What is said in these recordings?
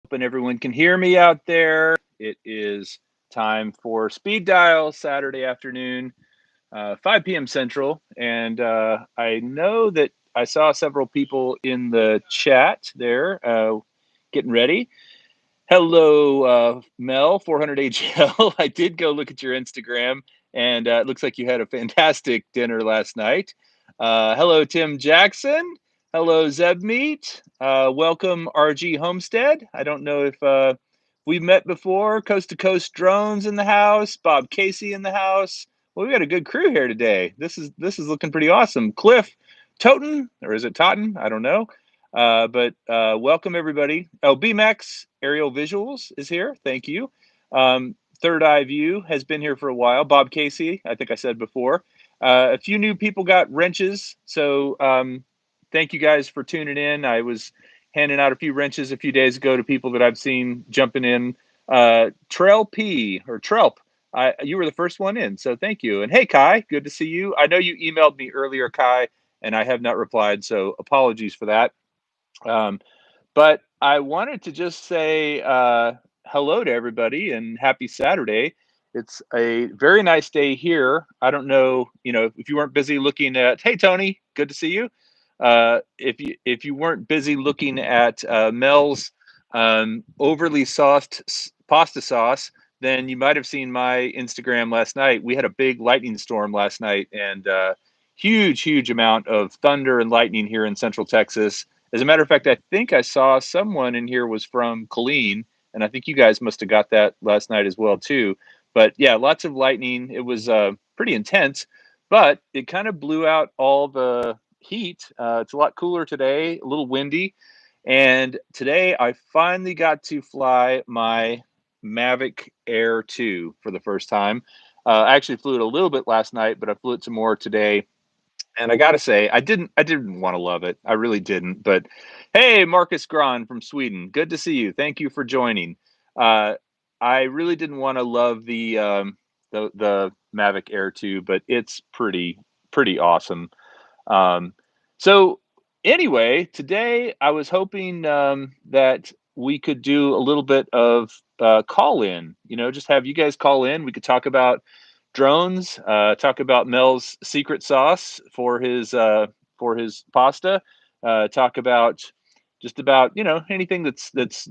Hoping everyone can hear me out there. It is time for Speed Dial Saturday afternoon, 5 p.m. Central. And I know that I saw several people in the chat there getting ready. Hello, Mel, 400HL. I did go look at your Instagram, and it looks like you had a fantastic dinner last night. Hello, Tim Jackson. Hello, Zeb Meat. Welcome, RG Homestead. I don't know if we've met before. Coast to Coast Drones in the house. Bob Casey in the house. Well, we got a good crew here today. This is looking pretty awesome. Cliff Totten, or is it Totten? I don't know. But welcome everybody. Oh, BMAX Aerial Visuals is here. Thank you. Third Eye View has been here for a while. Bob Casey, I think I said before. A few new people got wrenches, so thank you guys for tuning in. I was handing out a few wrenches a few days ago to people that I've seen jumping in. Trail P or Trelp, you were the first one in, so thank you. And hey, Kai, good to see you. I know you emailed me earlier, Kai, and I have not replied, so apologies for that. But I wanted to just say hello to everybody and happy Saturday. It's a very nice day here. I don't know, if you weren't busy looking at. Hey, Tony, good to see you. If you weren't busy looking at Mel's overly sauced pasta sauce, then you might have seen my Instagram last night. We had a big lightning storm last night, and huge amount of thunder and lightning here in Central Texas. As a matter of fact, I think I saw someone in here was from Colleen, and I think you guys must have got that last night as well too. But yeah, lots of lightning. It was pretty intense, but it kind of blew out all the heat. It's a lot cooler today, a little windy, and today I finally got to fly my Mavic Air 2 for the first time. I actually flew it a little bit last night, but I flew it some more today, and I gotta say, I didn't want to love it. I really didn't. But hey, Marcus Gran from Sweden, good to see you. Thank you for joining. Uh, I really didn't want to love the Mavic Air 2, but it's pretty awesome. Um, so anyway, today I was hoping that we could do a little bit of call in. Just have you guys call in. We could talk about drones. Talk about Mel's secret sauce for his pasta. Talk about just about anything that's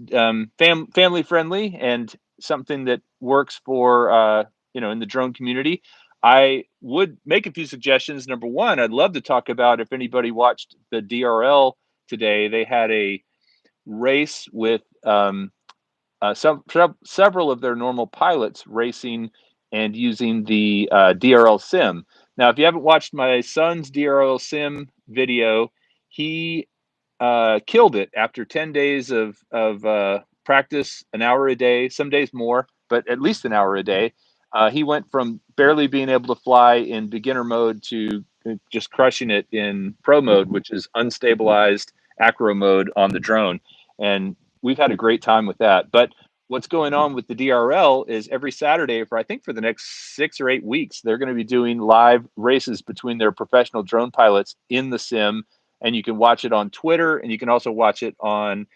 family friendly and something that works for in the drone community. I would make a few suggestions. Number one, I'd love to talk about if anybody watched the DRL today. They had a race with several of their normal pilots racing and using the DRL sim. Now, if you haven't watched my son's DRL sim video, he killed it after 10 days of practice, an hour a day, some days more, but at least an hour a day. He went from barely being able to fly in beginner mode to just crushing it in pro mode, which is unstabilized acro mode on the drone. And we've had a great time with that. But what's going on with the DRL is every Saturday for I think for the next 6 or 8 weeks, they're going to be doing live races between their professional drone pilots in the sim, and you can watch it on Twitter, and you can also watch it on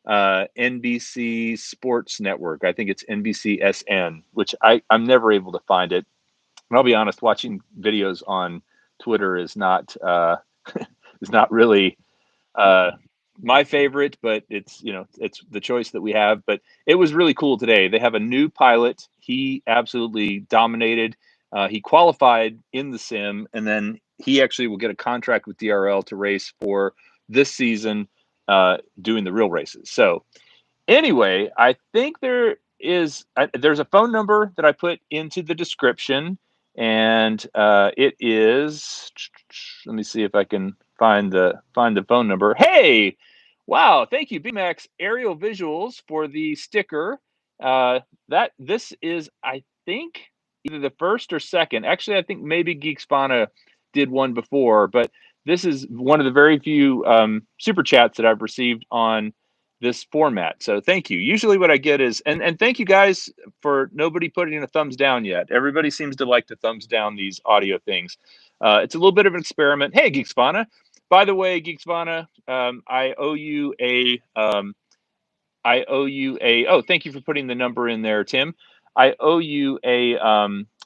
NBC Sports Network. I think it's NBCSN, which I'm never able to find it. And I'll be honest, watching videos on Twitter is not is not really uh, my favorite, but it's the choice that we have. But it was really cool today. They have a new pilot. He absolutely dominated. He qualified in the sim, and then he actually will get a contract with DRL to race for this season, doing the real races. So anyway, I think there's a phone number that I put into the description, and it is. Let me see if I can find the phone number. Hey, wow! Thank you, BMAX Aerial Visuals, for the sticker. That this is, I think, either the first or second. Actually, I think maybe Geekspana did one before, but this is one of the very few super chats that I've received on this format. So thank you. Usually what I get is, and thank you guys for nobody putting a thumbs down yet. Everybody seems to like to thumbs down these audio things. It's a little bit of an experiment. Hey, Geekspana. By the way, Geekspana, I owe you I owe you a. Oh, thank you for putting the number in there, Tim. I owe you a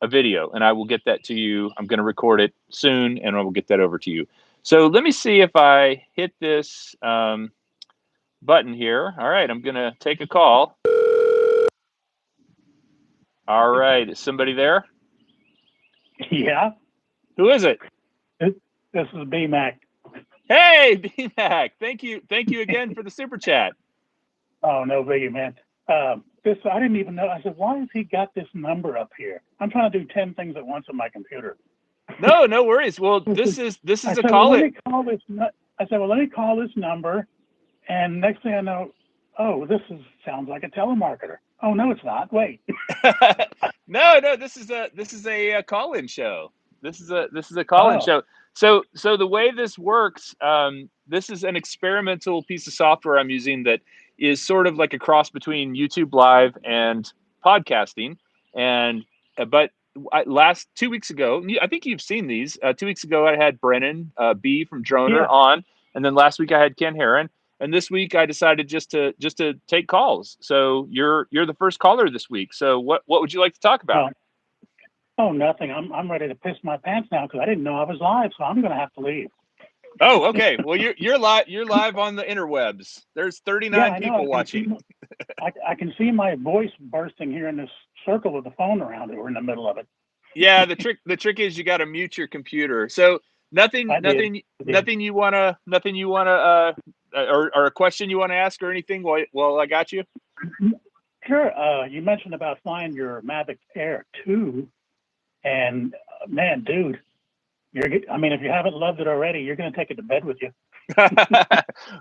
video, and I will get that to you. I'm going to record it soon, and I will get that over to you. So let me see if I hit this button here. All right, I'm going to take a call. All right, is somebody there? Yeah. Who is it? This is B-Mac. Hey, BMAC. Thank you again for the super chat. Oh, no biggie, man. I didn't even know. I said, why has he got this number up here? I'm trying to do 10 things at once on my computer. No worries. Well, this is a call. Let me call this. I said, well, let me call this number, and next thing I know, sounds like a telemarketer. Oh no, it's not. Wait. No, this is a call-in show. This is a call-in show. So the way this works, this is an experimental piece of software I'm using that is sort of like a cross between YouTube Live and podcasting. And but last 2 weeks ago, I think you've seen these. 2 weeks ago, I had Brennan B from Droner on, and then last week I had Ken Herron. And this week I decided just to take calls. So you're the first caller this week. So what would you like to talk about? Oh, nothing. I'm ready to piss my pants now because I didn't know I was live, so I'm going to have to leave. Oh, okay. Well, you're live. You're live on the interwebs. There's 39 people watching. I can see my voice bursting here in this circle with the phone around it. We're in the middle of it. Yeah, the trick is you got to mute your computer. So nothing you wanna or a question you want to ask or anything while I got you? Sure. You mentioned about flying your Mavic Air 2, and man, dude, if you haven't loved it already, you're going to take it to bed with you.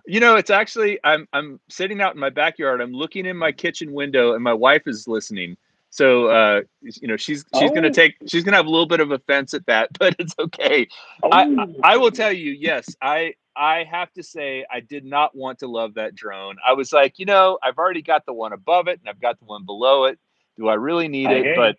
It's actually I'm sitting out in my backyard. I'm looking in my kitchen window, and my wife is listening. So she's gonna have a little bit of offense at that, but it's okay. I will tell you, yes, I have to say I did not want to love that drone. I was like, I've already got the one above it and I've got the one below it. Do I really need it?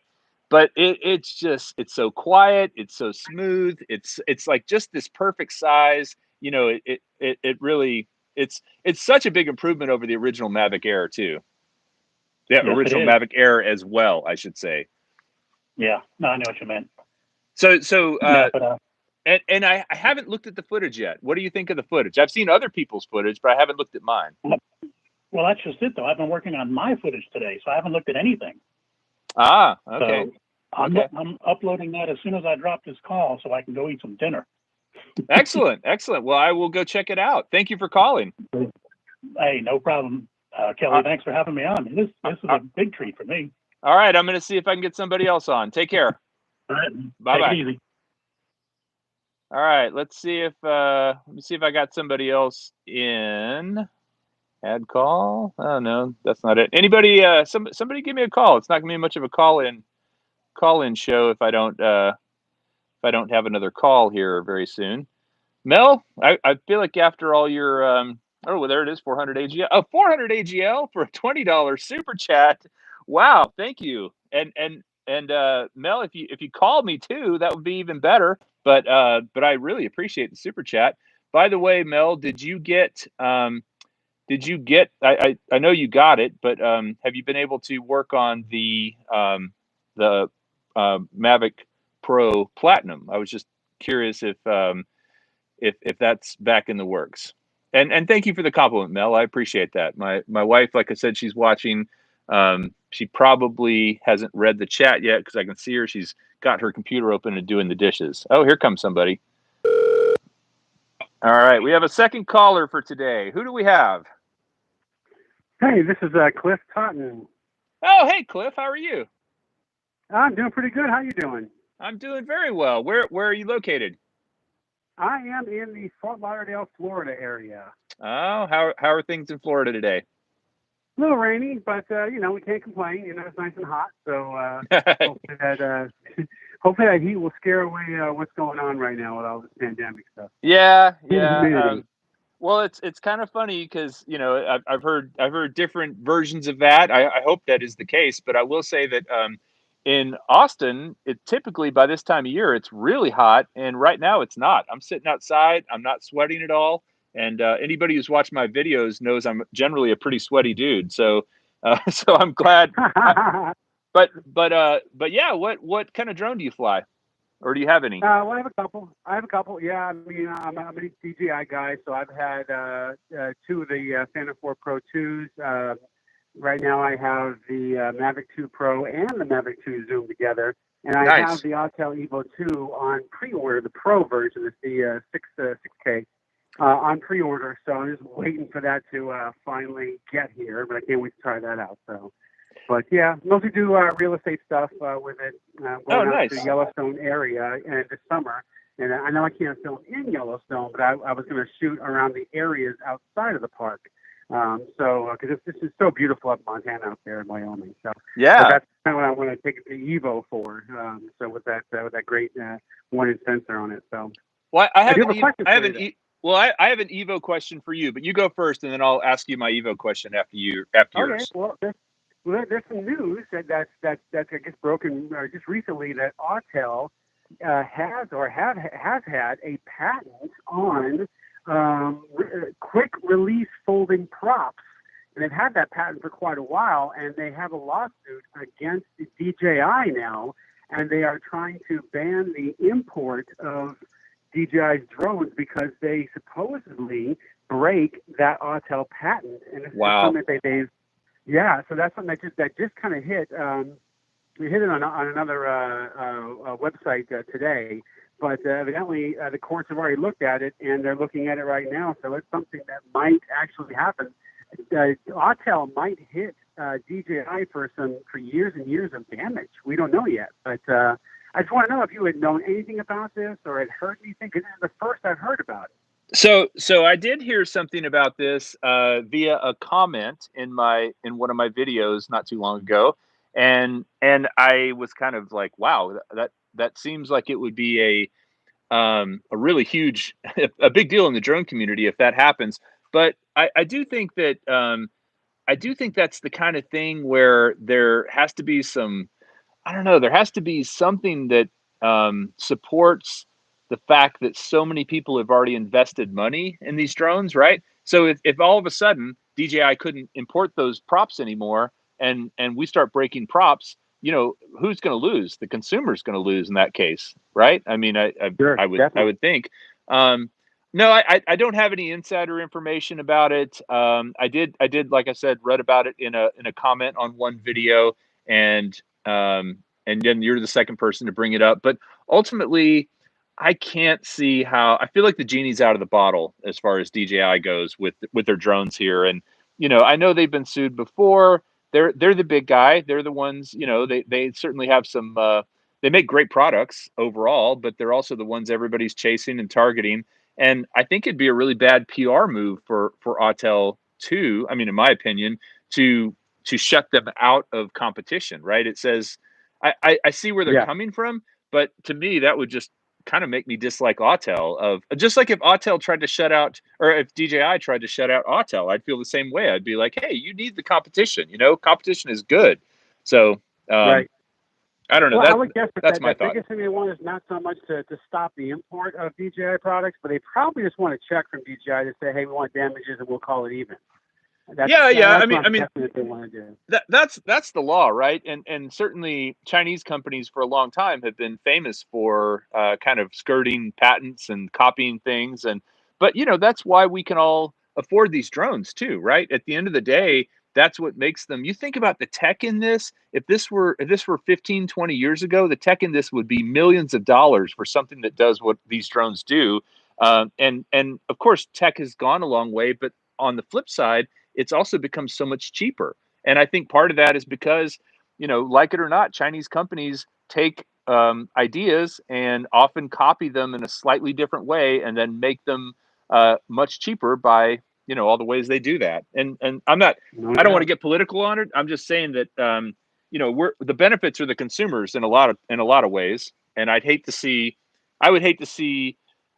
But it's so quiet, it's so smooth, it's like just this perfect size. It really it's such a big improvement over the original Mavic Air too. Yeah, yes, original Mavic Air as well, I should say. Yeah, no, I know what you meant. And I haven't looked at the footage yet. What do you think of the footage? I've seen other people's footage, but I haven't looked at mine. Well, that's just it, though. I've been working on my footage today, so I haven't looked at anything. Ah, okay. So I'm uploading that as soon as I drop this call so I can go eat some dinner. Excellent. Well, I will go check it out. Thank you for calling. Hey, no problem. Kelly, thanks for having me on. This is a big treat for me. All right, I'm going to see if I can get somebody else on. Take care. All right. Bye-bye. Take it easy. All right, let's see if let me see if I got somebody else in. Add call. Oh no, that's not it. Anybody? Somebody give me a call. It's not going to be much of a call-in show if I don't have another call here very soon. Mel, I feel like after all your oh, well, there it is, 400 AGL. Oh, 400 AGL for a $20 super chat. Wow, thank you. And Mel, if you called me too, that would be even better. But I really appreciate the super chat. By the way, Mel, did you get? I know you got it, but have you been able to work on the Mavic Pro Platinum? I was just curious if that's back in the works. And thank you for the compliment, Mel. I appreciate that. My wife, like I said, she's watching. She probably hasn't read the chat yet because I can see her. She's got her computer open and doing the dishes. Oh, here comes somebody. All right, we have a second caller for today. Who do we have? Hey, this is Cliff Totten. Oh, hey, Cliff. How are you? I'm doing pretty good. How you doing? I'm doing very well. Where are you located? I am in the Fort Lauderdale, Florida area. Oh, how are things in Florida today? A little rainy, but we can't complain. It's nice and hot. So hopefully that heat will scare away what's going on right now with all this pandemic stuff. Yeah. Well, it's kind of funny because I've heard different versions of that. I hope that is the case, but I will say that in Austin, it typically by this time of year it's really hot, and right now it's not. I'm sitting outside. I'm not sweating at all. And anybody who's watched my videos knows I'm generally a pretty sweaty dude. So so I'm glad. But yeah, what kind of drone do you fly, or do you have any? Well, I have a couple. Yeah, I mean, I'm a DJI guy, so I've had two of the Phantom 4 Pro 2s. Right now, I have the Mavic 2 Pro and the Mavic 2 Zoom together, and I have Nice. the Autel Evo 2 on pre-order, the Pro version. It's the 6K on pre-order. So I'm just waiting for that to finally get here, but I can't wait to try that out. So. But yeah, mostly do real estate stuff with it. Going out to the Yellowstone area this summer. And I know I can't film in Yellowstone, but I was going to shoot around the areas outside of the park. Because this is so beautiful up in Montana, out there in Wyoming. So yeah, that's kind of what I want to take the Evo for. So with that great 1-inch sensor on it. So well, I have an Evo question for you, but you go first, and then I'll ask you my Evo question after yours. Well, there's some news that's I guess broken just recently that Autel has had a patent on quick release folding props, and they've had that patent for quite a while, and they have a lawsuit against DJI now, and they are trying to ban the import of DJI's drones because they supposedly break that Autel patent, and it's something that they've. Yeah, so that's something that just kind of hit. We hit it on another website today, but evidently the courts have already looked at it and they're looking at it right now. So it's something that might actually happen. Autel might hit DJI for years and years of damage. We don't know yet, but I just want to know if you had known anything about this or had heard anything, because this is the first I've heard about it. So I did hear something about this via a comment in one of my videos not too long ago, and I was kind of like, wow, that seems like it would be a really huge, a big deal in the drone community if that happens. But I do think that that's the kind of thing where there has to be some, I don't know, there has to be something that supports the fact that so many people have already invested money in these drones, right? So if all of a sudden DJI couldn't import those props anymore, and we start breaking props, who's going to lose? The consumer's going to lose in that case, right? I mean, Sure, I would think. No, I don't have any insider information about it. I did, like I said, read about it in a comment on one video, and then you're the second person to bring it up. But ultimately, I can't see how. I feel like the genie's out of the bottle as far as DJI goes with their drones here. And I know they've been sued before. They're the big guy. They're the ones. They certainly have some. They make great products overall, but they're also the ones everybody's chasing and targeting. And I think it'd be a really bad PR move for Autel too. I mean, in my opinion, to shut them out of competition. Right? It says. I see where they're coming from, but to me, that would just kind of make me dislike Autel. Of just like if Autel tried to shut out, or if DJI tried to shut out Autel, I'd feel the same way. I'd be like, hey, you need the competition. Competition is good. So right. I don't know. Well, I would guess that's my thought. The biggest thing they want is not so much to stop the import of DJI products, but they probably just want to check from DJI to say, hey, we want damages and we'll call it even. I mean, what they want to do. That's the law, right? And certainly Chinese companies for a long time have been famous for kind of skirting patents and copying things, but that's why we can all afford these drones too, right? At the end of the day, that's what makes them. You think about the tech in this. If this were 15, 20 years ago, the tech in this would be millions of dollars for something that does what these drones do. And of course, tech has gone a long way, but on the flip side, it's also become so much cheaper. And I think part of that is because, like it or not, Chinese companies take ideas and often copy them in a slightly different way and then make them much cheaper by, all the ways they do that. And I don't want to get political on it. I'm just saying that, the benefits are the consumers in a lot of ways. And I would hate to see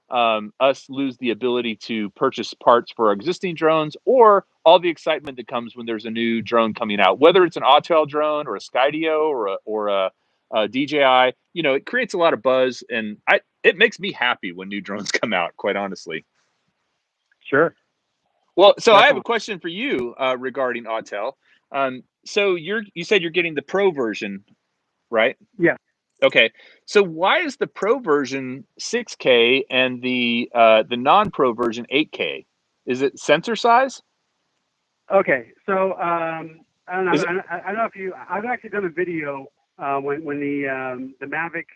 us lose the ability to purchase parts for our existing drones, or all the excitement that comes when there's a new drone coming out, whether it's an Autel drone or a Skydio or a DJI. It creates a lot of buzz, and it makes me happy when new drones come out, quite honestly. Sure. Well, so I have a Definitely. question for you regarding Autel. So you said you're getting the Pro version, right? Yeah. Okay. So why is the Pro version 6K and the non-Pro version 8K? Is it sensor size? Okay. So I don't know. Is it? I don't know if you. I've actually done a video when the Mavic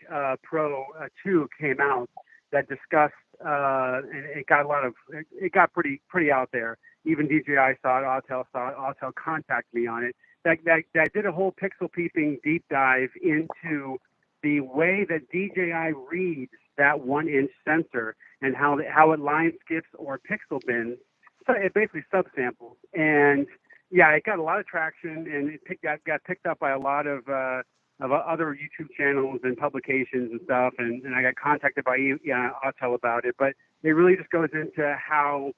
Pro 2 came out that discussed and it got a lot of it got pretty out there. Even DJI saw it, Autel saw it, Autel contacted me on it. That did a whole pixel peeping deep dive into the way that DJI reads that 1-inch sensor and how it line skips or pixel bins. So it basically subsamples. And yeah, it got a lot of traction, and it got picked up by a lot of other YouTube channels and publications and stuff. And I got contacted by Autel about it. But it really just goes into how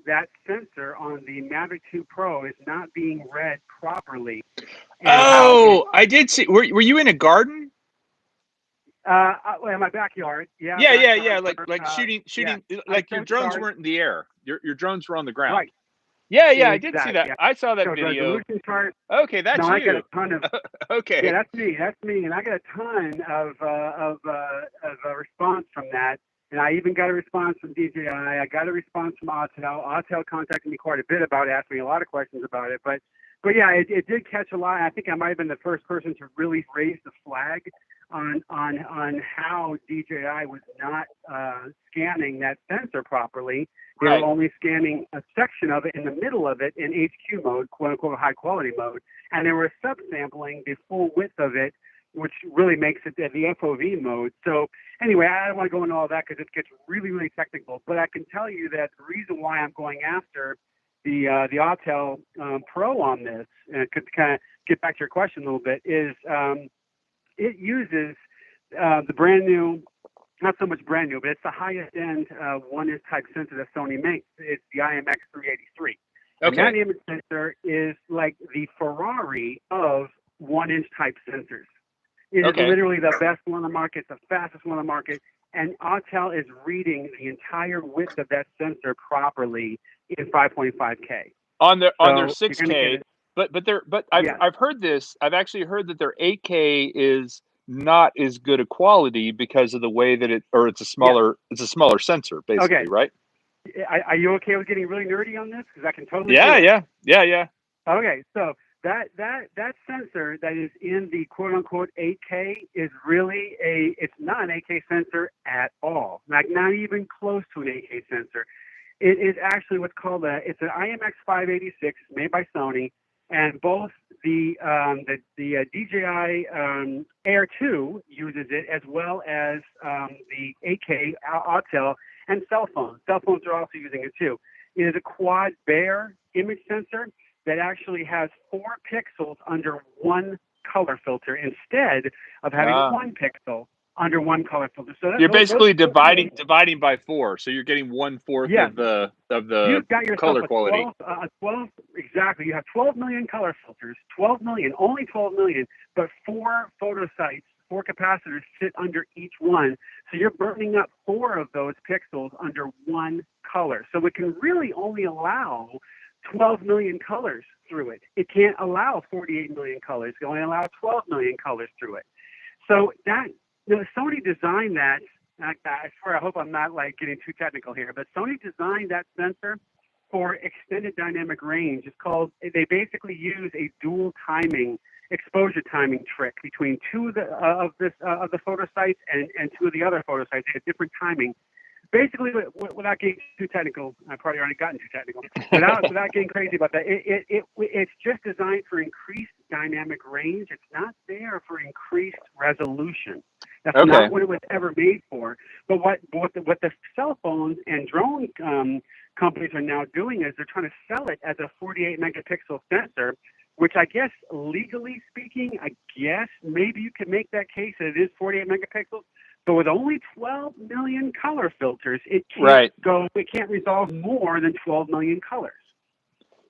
that sensor on the Mavic 2 Pro is not being read properly. Oh, I did see. Were you in a garden? In my backyard, Yeah. Like shooting. Like your drones started, weren't in the air. Your drones were on the ground. right. Yeah, I did see Exactly. that. Yeah. I saw that So video. resolution chart. Okay, No, that's I got you. a ton of. Okay. Yeah, that's me, and I got a ton of response from that, and I even got a response from DJI. I got a response from Autel. Autel contacted me quite a bit about it, asked me a lot of questions about it, but yeah, it did catch a lot. I think I might have been the first person to really raise the flag on how DJI was not scanning that sensor properly. They Right. were only scanning a section of it in the middle of it in HQ mode, quote unquote high quality mode, and they were subsampling the full width of it, which really makes it the FOV mode. So anyway, I don't want to go into all that because it gets really, really technical. But I can tell you that the reason why I'm going after the Autel Pro on this, and to kind of get back to your question a little bit, is it uses the brand new, not so much brand new, but it's the highest end 1-inch type sensor that Sony makes. It's the IMX383. And that image sensor is like the Ferrari of 1-inch type sensors. It is literally the best one on the market, the fastest one on the market, and Autel is reading the entire width of that sensor properly in 5.5K. On their 6K, but I've heard this. I've actually heard that their 8K is not as good a quality because of the way that it's a smaller sensor, basically, right? Are you okay with getting really nerdy on this? Because I can totally. Yeah. Okay, so that sensor that is in the quote unquote 8K is really it's not an 8K sensor at all. Like not even close to an 8K sensor. It is actually what's called it's an IMX5c made by Sony, and both the DJI Air 2 uses it as well as the 8K Autel and cell phones. Cell phones are also using it too. It is a quad bare image sensor that actually has 4 pixels under one color filter instead of having 1 pixel under one color filter. So you're basically dividing by 4, so you're getting 1/4 of the you've got yourself color quality. 12 exactly. You have 12 million color filters, 12 million, only 12 million, but 4 photo sites, 4 capacitors sit under each one. So you're burning up 4 of those pixels under one color. So it can really only allow 12 million colors through it. It can't allow 48 million colors. It can only allow 12 million colors through it. So that, Sony designed that. I swear, I hope I'm not like getting too technical here, but Sony designed that sensor for extended dynamic range. It's called, they basically use a dual timing, exposure timing trick between 2 of the photo sites and 2 of the other photo sites. They have different timing. Basically, without getting too technical, I've probably already gotten too technical. Without getting crazy about that, it's just designed for increased dynamic range. It's not there for increased resolution. That's not what it was ever made for. But what the cell phones and drone companies are now doing is they're trying to sell it as a 48 megapixel sensor, which I guess legally speaking, maybe you could make that case that it is 48 megapixels. But with only 12 million color filters, it can't resolve more than 12 million colors.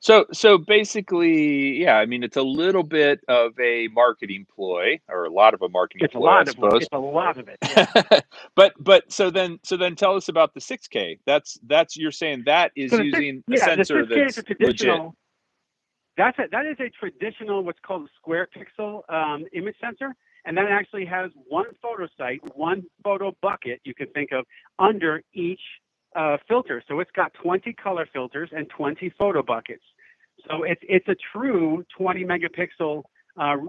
So basically, yeah, I mean, it's a little bit of a marketing ploy, or a lot of a marketing It's a ploy, I lot of one. suppose. It's a lot of it. Yeah. But so then tell us about the 6K. That's you're saying that is So using a the sensor 6K is a that's legit. traditional. That is a traditional what's called a square pixel image sensor, and that actually has one photo site, one photo bucket you can think of under each filter. So it's got 20 color filters and 20 photo buckets. So it's a true 20 megapixel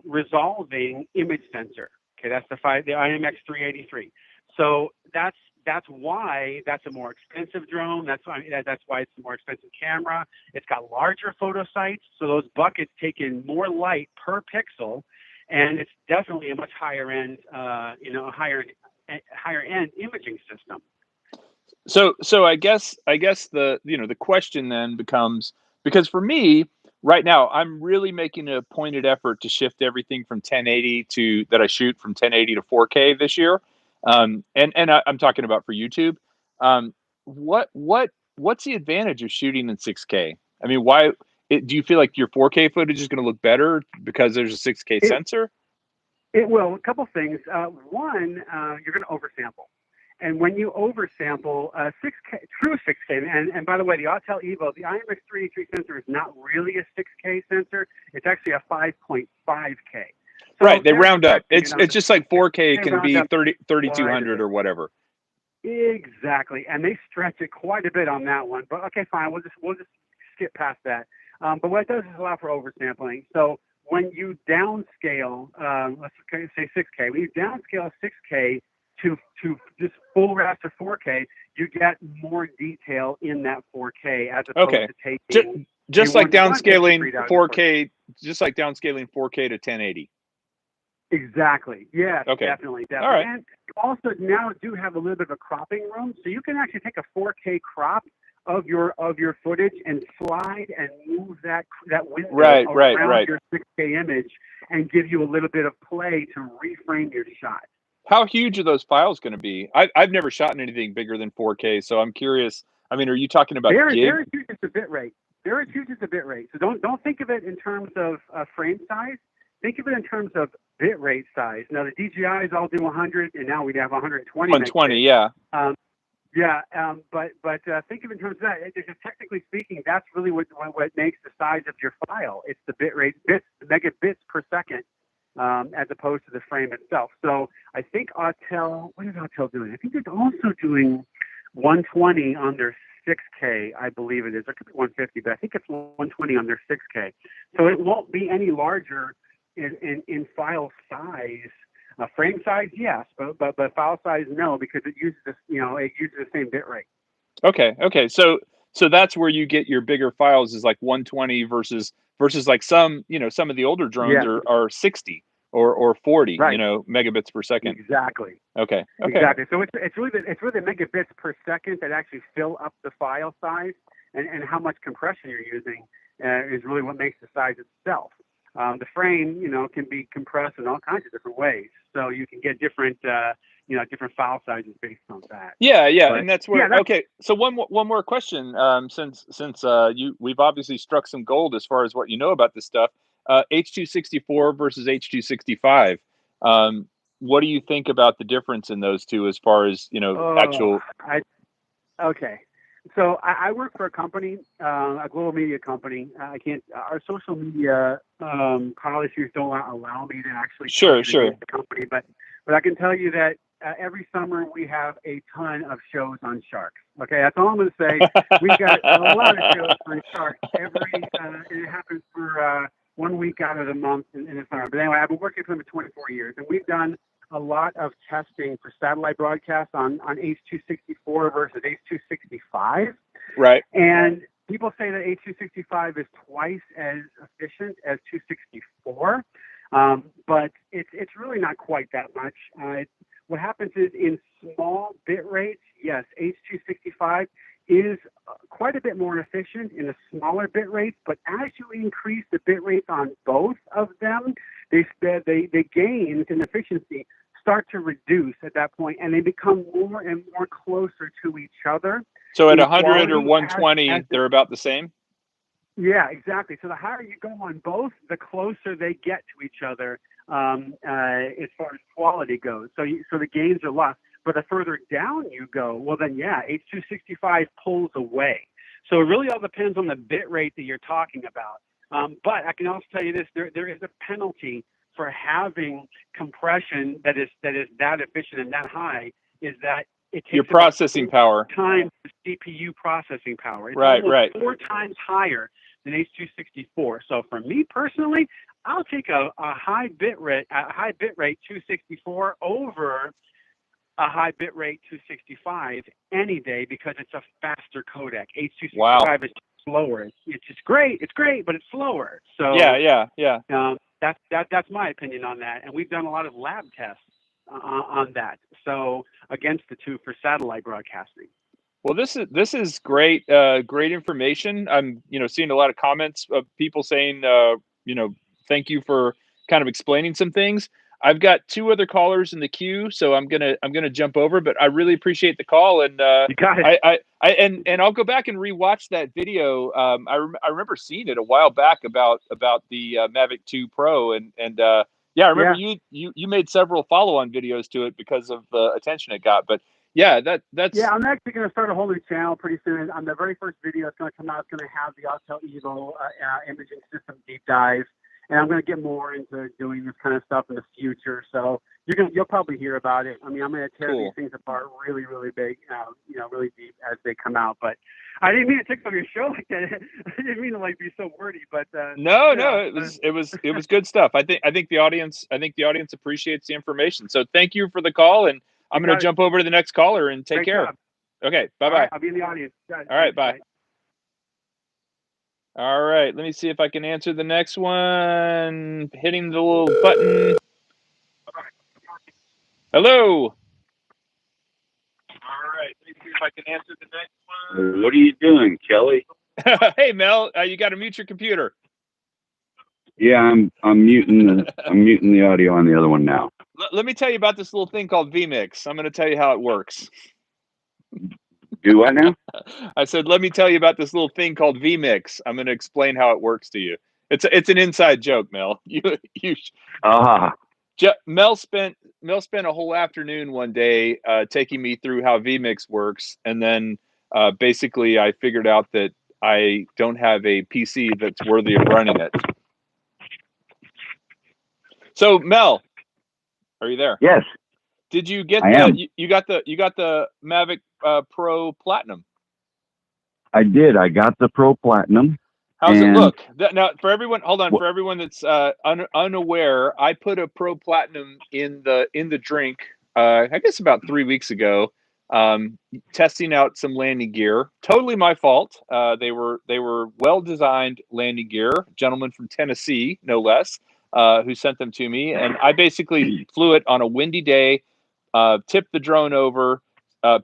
resolving image sensor. Okay, that's the IMX383. So that's why that's a more expensive drone. That's why it's a more expensive camera. It's got larger photo sites, so those buckets take in more light per pixel, and it's definitely a much higher end, higher end imaging system. So I guess the question then becomes, because for me right now I'm really making a pointed effort to shift everything from 1080 to that I shoot from 1080 to 4K this year, I'm talking about for YouTube. Um, what's the advantage of shooting in 6K? I mean, do you feel like your 4K footage is going to look better because there's a 6K It, sensor? it will. A couple things. One, you're going to oversample. And when you oversample 6K, true 6K, and by the way, the Autel Evo, the IMX383 sensor is not really a 6K sensor. It's actually a 5.5K. So Right, they round up. It's just like 4K can round be up 3200 or whatever. Exactly, and they stretch it quite a bit on that one. But okay, fine, we'll just skip past that. But what it does is allow for oversampling. So when you downscale, let's say 6K, when you downscale 6K to just full raster 4K, you get more detail in that 4K as opposed to taking just like downscaling 4K, just like downscaling 4K to 1080. Exactly. Yes, okay. Definitely. All right. And you also now do have a little bit of a cropping room, so you can actually take a 4K crop of your footage and slide and move that window around your 6K image and give you a little bit of play to reframe your shot. How huge are those files going to be? I've never shot anything bigger than 4K, so I'm curious. I mean, are you talking about They're huge as a bit rate. They're huge as a bit rate. So don't think of it in terms of frame size. Think of it in terms of bit rate size. Now the DJIs all do 100, and now we have 120. 120, yeah. But think of it in terms of that. Because technically speaking, that's really what makes the size of your file. It's the bit rate, megabits per second, as opposed to the frame itself. So I think Autel, what is Autel doing? I think they're also doing 120 on their 6K, I believe it is. It could be 150, but I think it's 120 on their 6K. So it won't be any larger in file size. Frame size, yes, but file size, no, because it uses the same bit rate. Okay. So that's where you get your bigger files, is like 120 versus like some of the older drones are 60 or 40 megabits per second. Exactly. Okay. Exactly. So it's really the megabits per second that actually fill up the file size, and how much compression you're using is really what makes the size itself. The frame, can be compressed in all kinds of different ways, so you can get different file sizes based on that. Yeah, and that's where. Okay, so one more question. Since we've obviously struck some gold as far as what you know about this stuff. H.264 versus H.265. What do you think about the difference in those two as far as actual? Okay. So I work for a company, a global media company. I can't. Our social media policies don't allow me to actually sure the company, but I can tell you that every summer we have a ton of shows on sharks. Okay, that's all I'm going to say. We've got a lot of shows on sharks. It happens for 1 week out of the month in the summer. But anyway, I've been working for them for 24 years, and we've done a lot of testing for satellite broadcasts on H.264 versus H.265. Right. And people say that H.265 is twice as efficient as 264, but it's really not quite that much. What happens is in small bit rates, yes, H.265 is quite a bit more efficient in the smaller bit rates, but as you increase the bit rates on both of them, the gains in efficiency start to reduce at that point, and they become more and more closer to each other. So at 100 or 120, they're about the same? Yeah, exactly. So the higher you go on both, the closer they get to each other as far as quality goes. So the gains are lost. But the further down you go, well then yeah, H.265 pulls away. So it really all depends on the bit rate that you're talking about. But I can also tell you this: there is a penalty for having compression that is that efficient and that high. Is that it takes Your processing power times the CPU processing power. It's right, almost right. 4 times higher than H.264. So for me personally, I'll take a high bit rate 264 over a high bit rate 265 any day because it's a faster codec. H.265 Wow. is slower. It's just great. It's great, but it's slower. So yeah. that's my opinion on that. And we've done a lot of lab tests on that. So against the two for satellite broadcasting. Well, this is great, great information. I'm seeing a lot of comments of people saying thank you for kind of explaining some things. I've got 2 other callers in the queue, so I'm gonna jump over. But I really appreciate the call, and You got it. and I'll go back and rewatch that video. I remember seeing it a while back about the Mavic 2 Pro, and yeah, I remember you made several follow-on videos to it because of the attention it got. But yeah, that's yeah. I'm actually going to start a whole new channel pretty soon. On the very first video that's going to come out, it's going to have the Autel Evo imaging system deep dive, and I'm going to get more into doing this kind of stuff in the future. So you'll probably hear about it. I mean, I'm going to tear these things apart really, really big, really deep as they come out. But I didn't mean to take over your show like that. I didn't mean to be so wordy. But no, it was good stuff. I think the audience appreciates the information. So thank you for the call, and I'm going to jump over to the next caller and take care. Job. Okay, bye bye. Right, I'll be in the audience. All right, bye. All right, let me see if I can answer the next one. Hitting the little button. Hello. All right, let me see if I can answer the next one. What are you doing, Kelly? Hey, Mel, you got to mute your computer. Yeah, I'm muting the audio on the other one now. Let me tell you about this little thing called vMix. I'm going to tell you how it works. Do what now? I said, let me tell you about this little thing called vMix. I'm going to explain how it works to you. It's an inside joke, Mel. Mel spent a whole afternoon one day taking me through how vMix works, and then basically I figured out that I don't have a PC that's worthy of running it. So, Mel, are you there? Yes. Did you get you got the Mavic Pro Platinum? I did. I got the Pro Platinum. How's it look? Now, for everyone, hold on. For everyone that's unaware, I put a Pro Platinum in the drink. I guess about 3 weeks ago, testing out some landing gear. Totally my fault. They were well designed landing gear. Gentleman from Tennessee, no less, who sent them to me, and I basically flew it on a windy day. Tipped the drone over.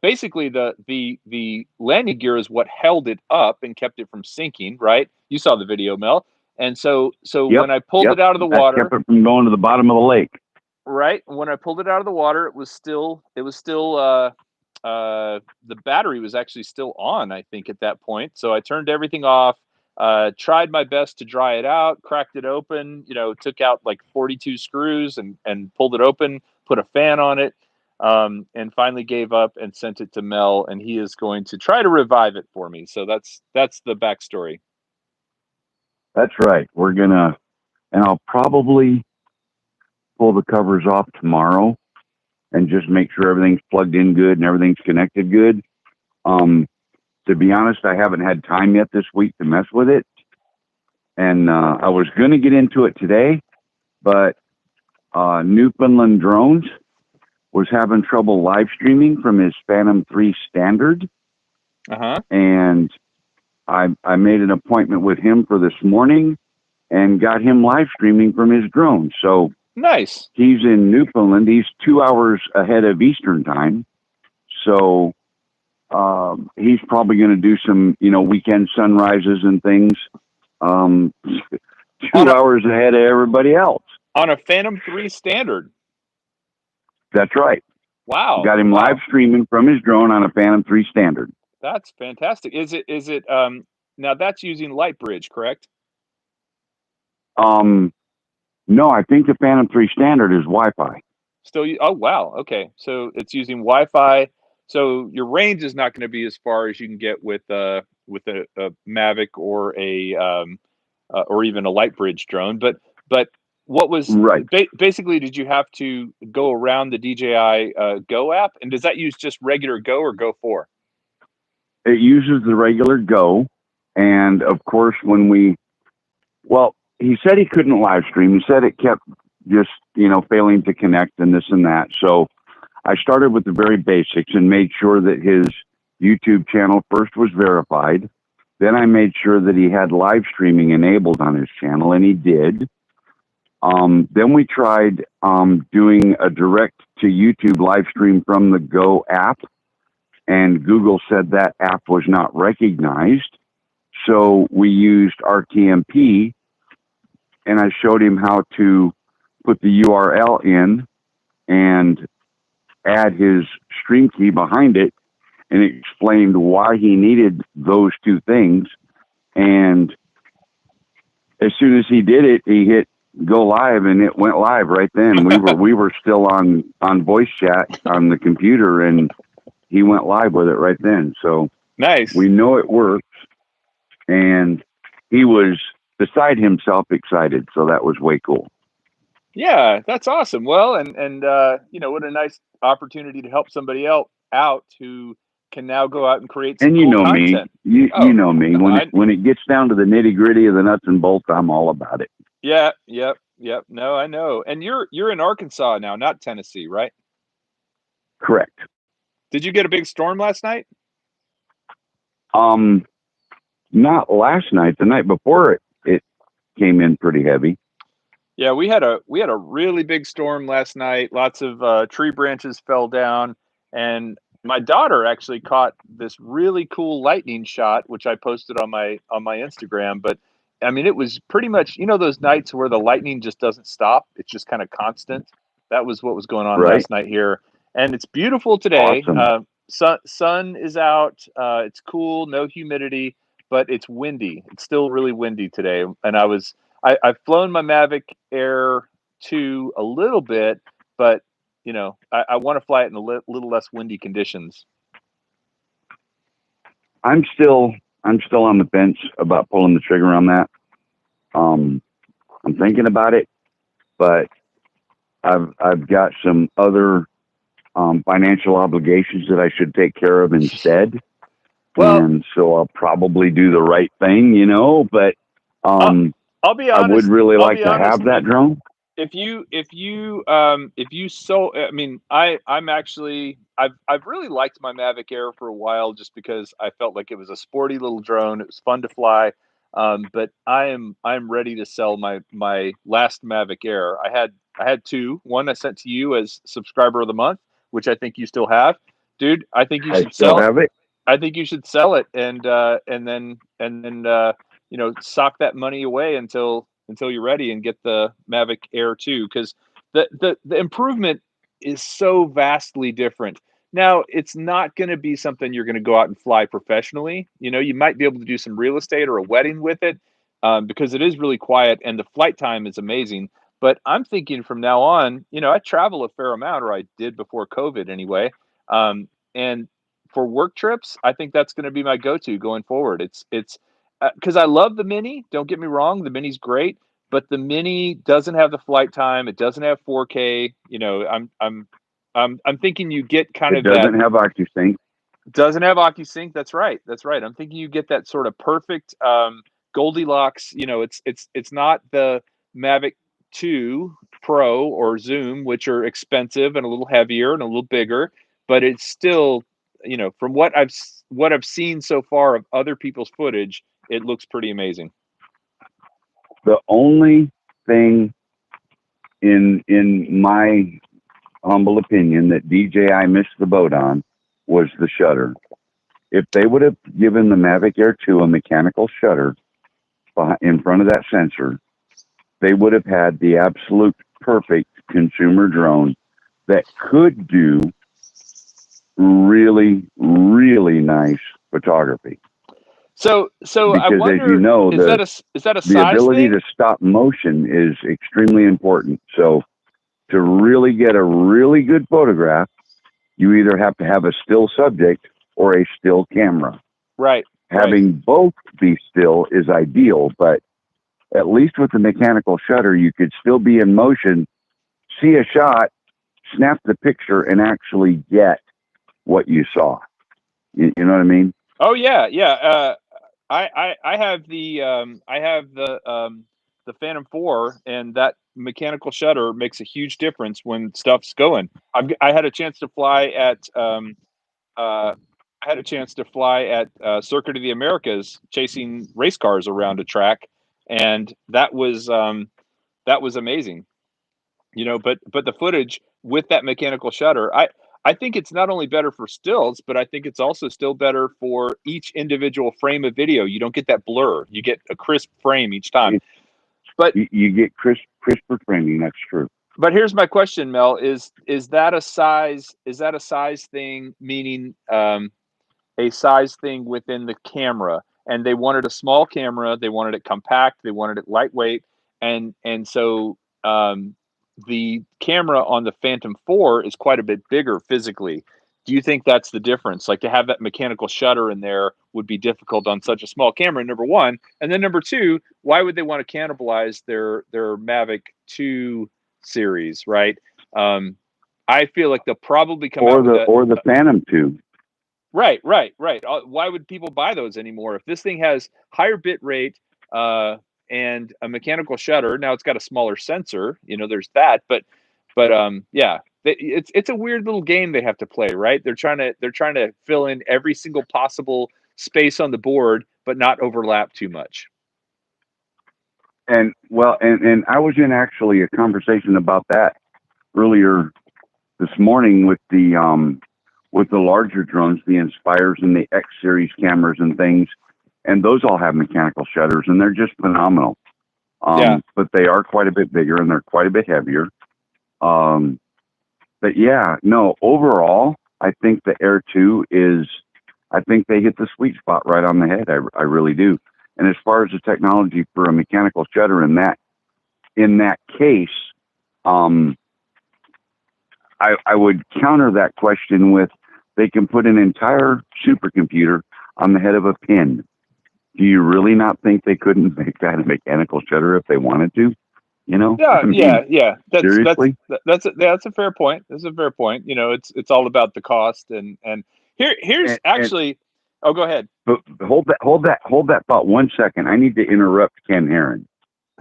Basically, the landing gear is what held it up and kept it from sinking. Right? You saw the video, Mel. And so when I pulled it out of the water, that kept it from going to the bottom of the lake. Right. When I pulled it out of the water, it was still the battery was actually still on, I think, at that point. So I turned everything off. Tried my best to dry it out, cracked it open, took out like 42 screws and pulled it open, put a fan on it, and finally gave up and sent it to Mel, and he is going to try to revive it for me. So that's the backstory. That's right. And I'll probably pull the covers off tomorrow and just make sure everything's plugged in good and everything's connected good. To be honest, I haven't had time yet this week to mess with it. And I was going to get into it today, but Newfoundland Drones was having trouble live streaming from his Phantom 3 Standard. And I made an appointment with him for this morning and got him live streaming from his drone. So nice. He's in Newfoundland. He's 2 hours ahead of Eastern time. So he's probably going to do some, weekend sunrises and things. 2 hours ahead of everybody else. On a Phantom 3 Standard. That's right. Wow. Got him live streaming from his drone on a Phantom 3 Standard. That's fantastic. Is it now that's using Lightbridge, correct? No, I think the Phantom 3 standard is Wi-Fi. Still, oh wow, okay. So it's using Wi-Fi. So your range is not going to be as far as you can get with a Mavic or or even a Lightbridge drone. But what was Right. Basically? Did you have to go around the DJI Go app, and does that use just regular Go or Go 4? It uses the regular Go, and of course, he said he couldn't live stream. He said it kept just, failing to connect and this and that. So I started with the very basics and made sure that his YouTube channel first was verified. Then I made sure that he had live streaming enabled on his channel, and he did. Then we tried doing a direct to YouTube live stream from the Go app, and Google said that app was not recognized. So we used RTMP, and I showed him how to put the URL in and add his stream key behind it, and explained why he needed those two things. And as soon as he did it, he hit go live, and it went live right then. We were still on voice chat on the computer, and he went live with it right then. So nice. We know it works, and he was beside himself excited. So that was way cool. Yeah, that's awesome. Well, and what a nice opportunity to help somebody else out who can now go out and create some cool content. You know me. When it gets down to the nitty gritty of the nuts and bolts, I'm all about it. Yeah, yep. No, I know. And you're in Arkansas now, not Tennessee, right? Correct. Did you get a big storm last night? Not last night. The night before it came in pretty heavy. Yeah, we had a really big storm last night. Lots of tree branches fell down, and my daughter actually caught this really cool lightning shot, which I posted on my Instagram. But I mean, it was pretty much, those nights where the lightning just doesn't stop. It's just kind of constant. That was what was going on last night here, and it's beautiful today. Awesome. Sun is out. It's cool, no humidity, but it's windy. It's still really windy today, and I've flown my Mavic Air 2 a little bit, but I want to fly it in a little less windy conditions. I'm still on the fence about pulling the trigger on that. I'm thinking about it, but I've got some other financial obligations that I should take care of instead. Well, and so I'll probably do the right thing, But I'll be honest. I would really like to have that drone. If you so, I mean, I've really liked my Mavic Air for a while, just because I felt like it was a sporty little drone. It was fun to fly. But I'm ready to sell my last Mavic Air. I had two. One I sent to you as subscriber of the month, which I think you still have, dude. I think you should sell it. I think you should sell it and then sock that money away until you're ready and get the Mavic Air 2, because the improvement is so vastly different. Now, it's not going to be something you're going to go out and fly professionally. You might be able to do some real estate or a wedding with it, because it is really quiet and the flight time is amazing. But I'm thinking from now on, I travel a fair amount, or I did before COVID anyway. And for work trips, I think that's going to be my go-to going forward. It's because I love the Mini. Don't get me wrong, the Mini's great, but the Mini doesn't have the flight time. It doesn't have 4K. I'm thinking you get kind of that. It doesn't have OcuSync. Doesn't have OcuSync. That's right. I'm thinking you get that sort of perfect Goldilocks. It's not the Mavic 2 Pro or Zoom, which are expensive and a little heavier and a little bigger, but it's still, from what I've seen so far of other people's footage, it looks pretty amazing. The only thing, in my humble opinion, that DJI missed the boat on was the shutter. If they would have given the Mavic Air 2 a mechanical shutter in front of that sensor, they would have had the absolute perfect consumer drone that could do really, really nice photography. So I because, wonder, as you know, is that a the size ability thing? to stop motion is extremely important. So to really get a really good photograph, you either have to have a still subject or a still camera. Right. Having both be still is ideal, but at least with the mechanical shutter, you could still be in motion, see a shot, snap the picture, and actually get what you saw. You know what I mean? Oh yeah, yeah. I have the Phantom 4, and that mechanical shutter makes a huge difference when stuff's going. I had a chance to fly at Circuit of the Americas, chasing race cars around a track, and that was amazing. But the footage with that mechanical shutter, I think it's not only better for stills, but I think it's also still better for each individual frame of video. You don't get that blur. You get a crisp frame each time. But you get crisper framing. That's true. But here's my question, Mel: is that a size thing? Meaning a size thing within the camera, and they wanted a small camera, they wanted it compact, they wanted it lightweight, and so the camera on the Phantom 4 is quite a bit bigger physically. Do you think that's the difference? Like, to have that mechanical shutter in there would be difficult on such a small camera, number one. And then number two, why would they want to cannibalize their Mavic 2 series, right? I feel like they'll probably come out with the Phantom 2. Right. Why would people buy those anymore? If this thing has higher bit rate and a mechanical shutter, now it's got a smaller sensor. There's that, but yeah, it's a weird little game they have to play, right? They're trying to fill in every single possible space on the board, but not overlap too much. And I was in actually a conversation about that earlier this morning with the larger drones, the Inspires and the X series cameras and things, and those all have mechanical shutters, and they're just phenomenal. But they are quite a bit bigger and they're quite a bit heavier. But yeah, no, overall, I think the Air 2 I think they hit the sweet spot right on the head. I really do. And as far as the technology for a mechanical shutter in that case, I would counter that question with, they can put an entire supercomputer on the head of a pin. Do you really not think they couldn't make that a mechanical shutter if they wanted to? Yeah, yeah. Seriously? That's a fair point. That's a fair point. It's all about the cost, and here's actually. Oh, go ahead. But hold that thought 1 second. I need to interrupt Ken Heron.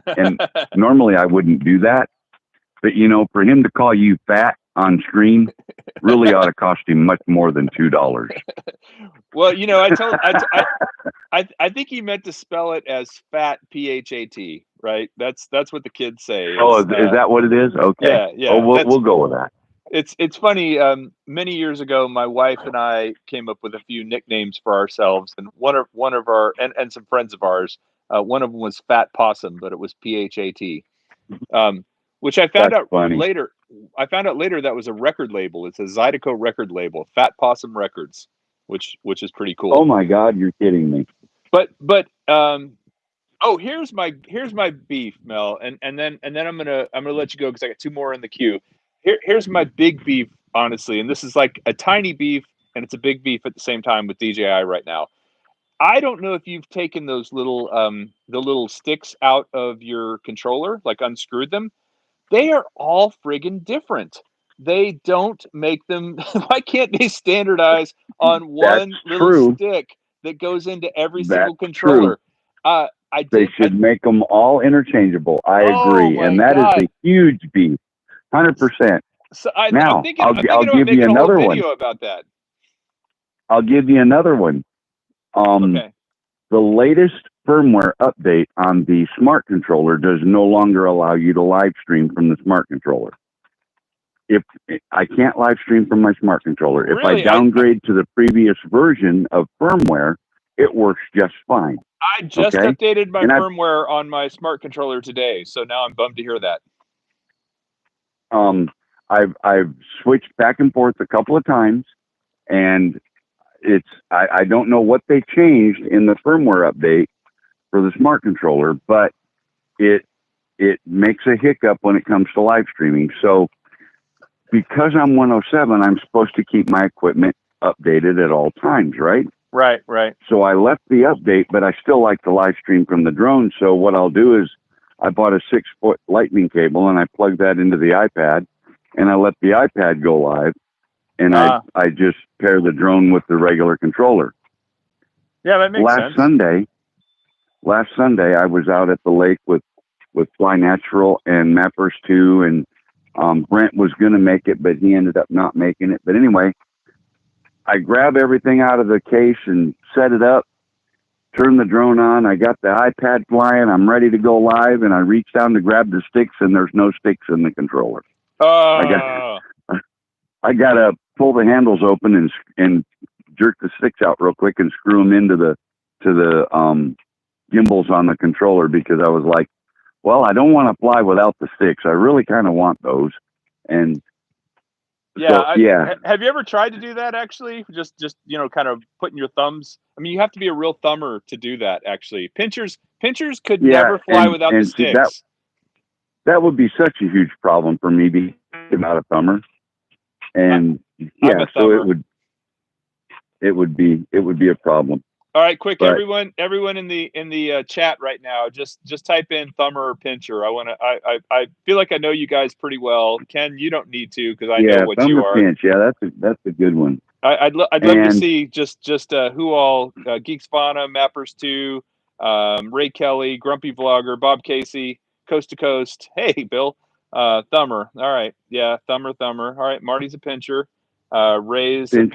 And normally I wouldn't do that, but for him to call you fat on screen really ought to cost him much more than $2. Well, I think he meant to spell it as fat, PHAT, right? That's what the kids say. Is that what it is? Okay. Yeah. Oh, we'll go with that. It's funny. Many years ago, my wife and I came up with a few nicknames for ourselves, and one of our and some friends of ours. One of them was Fat Possum, but it was PHAT. Which I found out later. I found out later that was a record label. It's a Zydeco record label, Fat Possum Records, which is pretty cool. Oh my God, you're kidding me. But here's my beef, Mel, and then I'm gonna let you go because I got two more in the queue. Here's my big beef, honestly, and this is like a tiny beef and it's a big beef at the same time with DJI right now. I don't know if you've taken those little the little sticks out of your controller, like unscrewed them. They are all friggin' different. They don't make them. Why can't they standardize on one little stick that goes into every single controller? They should make them all interchangeable. I agree, and that is a huge beef, 100%. So I'm thinking I'll give you another one about that. I'll give you another one. Okay. The latest firmware update on the smart controller does no longer allow you to live stream from the smart controller. If I can't live stream from my smart controller, if I downgrade to the previous version of firmware, it works just fine. I just updated my firmware on my smart controller today, so now I'm bummed to hear that. I've switched back and forth a couple of times, and I don't know what they changed in the firmware update for the smart controller, but it makes a hiccup when it comes to live streaming. So because I'm 107, I'm supposed to keep my equipment updated at all times, right? Right. So I left the update, but I still like to live stream from the drone. So what I'll do is I bought a 6-foot lightning cable and I plugged that into the iPad and I let the iPad go live. And I just pair the drone with the regular controller. Yeah, that makes sense. Last Sunday, I was out at the lake with Fly Natural and Mappers 2, and Brent was going to make it, but he ended up not making it. But anyway, I grab everything out of the case and set it up, turn the drone on. I got the iPad flying. I'm ready to go live, and I reach down to grab the sticks, and there's no sticks in the controller. I got to pull the handles open and jerk the sticks out real quick and screw them into the gimbals on the controller, because I was like, well, I don't want to fly without the sticks. I really kind of want those. And yeah, have you ever tried to do that actually? Just kind of putting your thumbs. I mean, you have to be a real thumber to do that. Actually, pinchers could never fly without the sticks. That would be such a huge problem for me, being not a thumber. And so it would be a problem. All right, quick, but, everyone in the chat right now, just type in thumber or pincher. I feel like I know you guys pretty well. Ken, you don't need to, because I know what you are. Pinch, yeah, that's a good one. I'd love to see just who all Geeks Fauna, Mappers 2, Ray Kelly, Grumpy Vlogger, Bob Casey, Coast to Coast. Hey, Bill, thumber. All right, yeah, thumber. All right, Marty's a pincher. Ray's a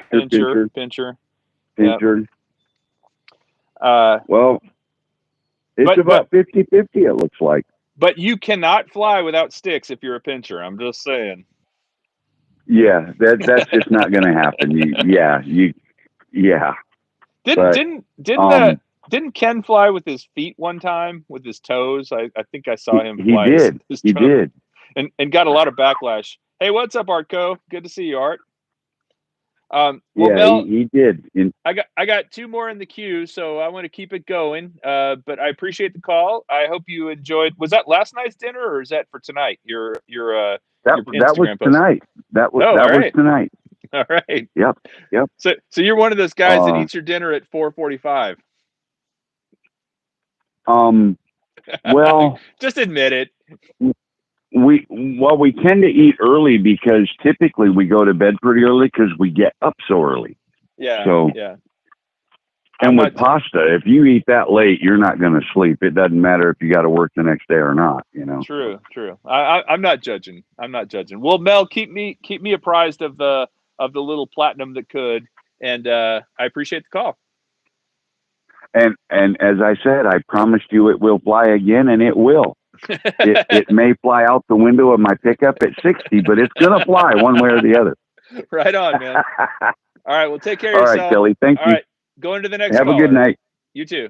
pincher. Yep. Well, it's about 50-50, it looks like. But you cannot fly without sticks if you're a pincher. I'm just saying. Yeah, that's just not going to happen. Didn't Ken fly with his feet one time, with his toes? I think I saw him fly. He did. And got a lot of backlash. Hey, what's up, Artco? Good to see you, Art. Mel, he did. I got 2 more in the queue, so I want to keep it going. But I appreciate the call. I hope you enjoyed. Was that last night's dinner, or is that for tonight? Your that was post? Tonight. That was tonight. All right. Yep. So you're one of those guys that eats your dinner at 4:45. Well, just admit it. We tend to eat early because typically we go to bed pretty early because we get up so early. Yeah. So yeah. And with pasta, if you eat that late, you're not going to sleep. It doesn't matter if you got to work the next day or not. True. I'm not judging. Well, Mel, keep me apprised of the little platinum that could, and I appreciate the call. And as I said, I promised you it will fly again, and it will. It may fly out the window of my pickup at 60, but it's going to fly one way or the other. Right on, man. All right. Well, take care of yourself. All right, Kelly. Thank you. All right. Going to the next Have a good night. You too.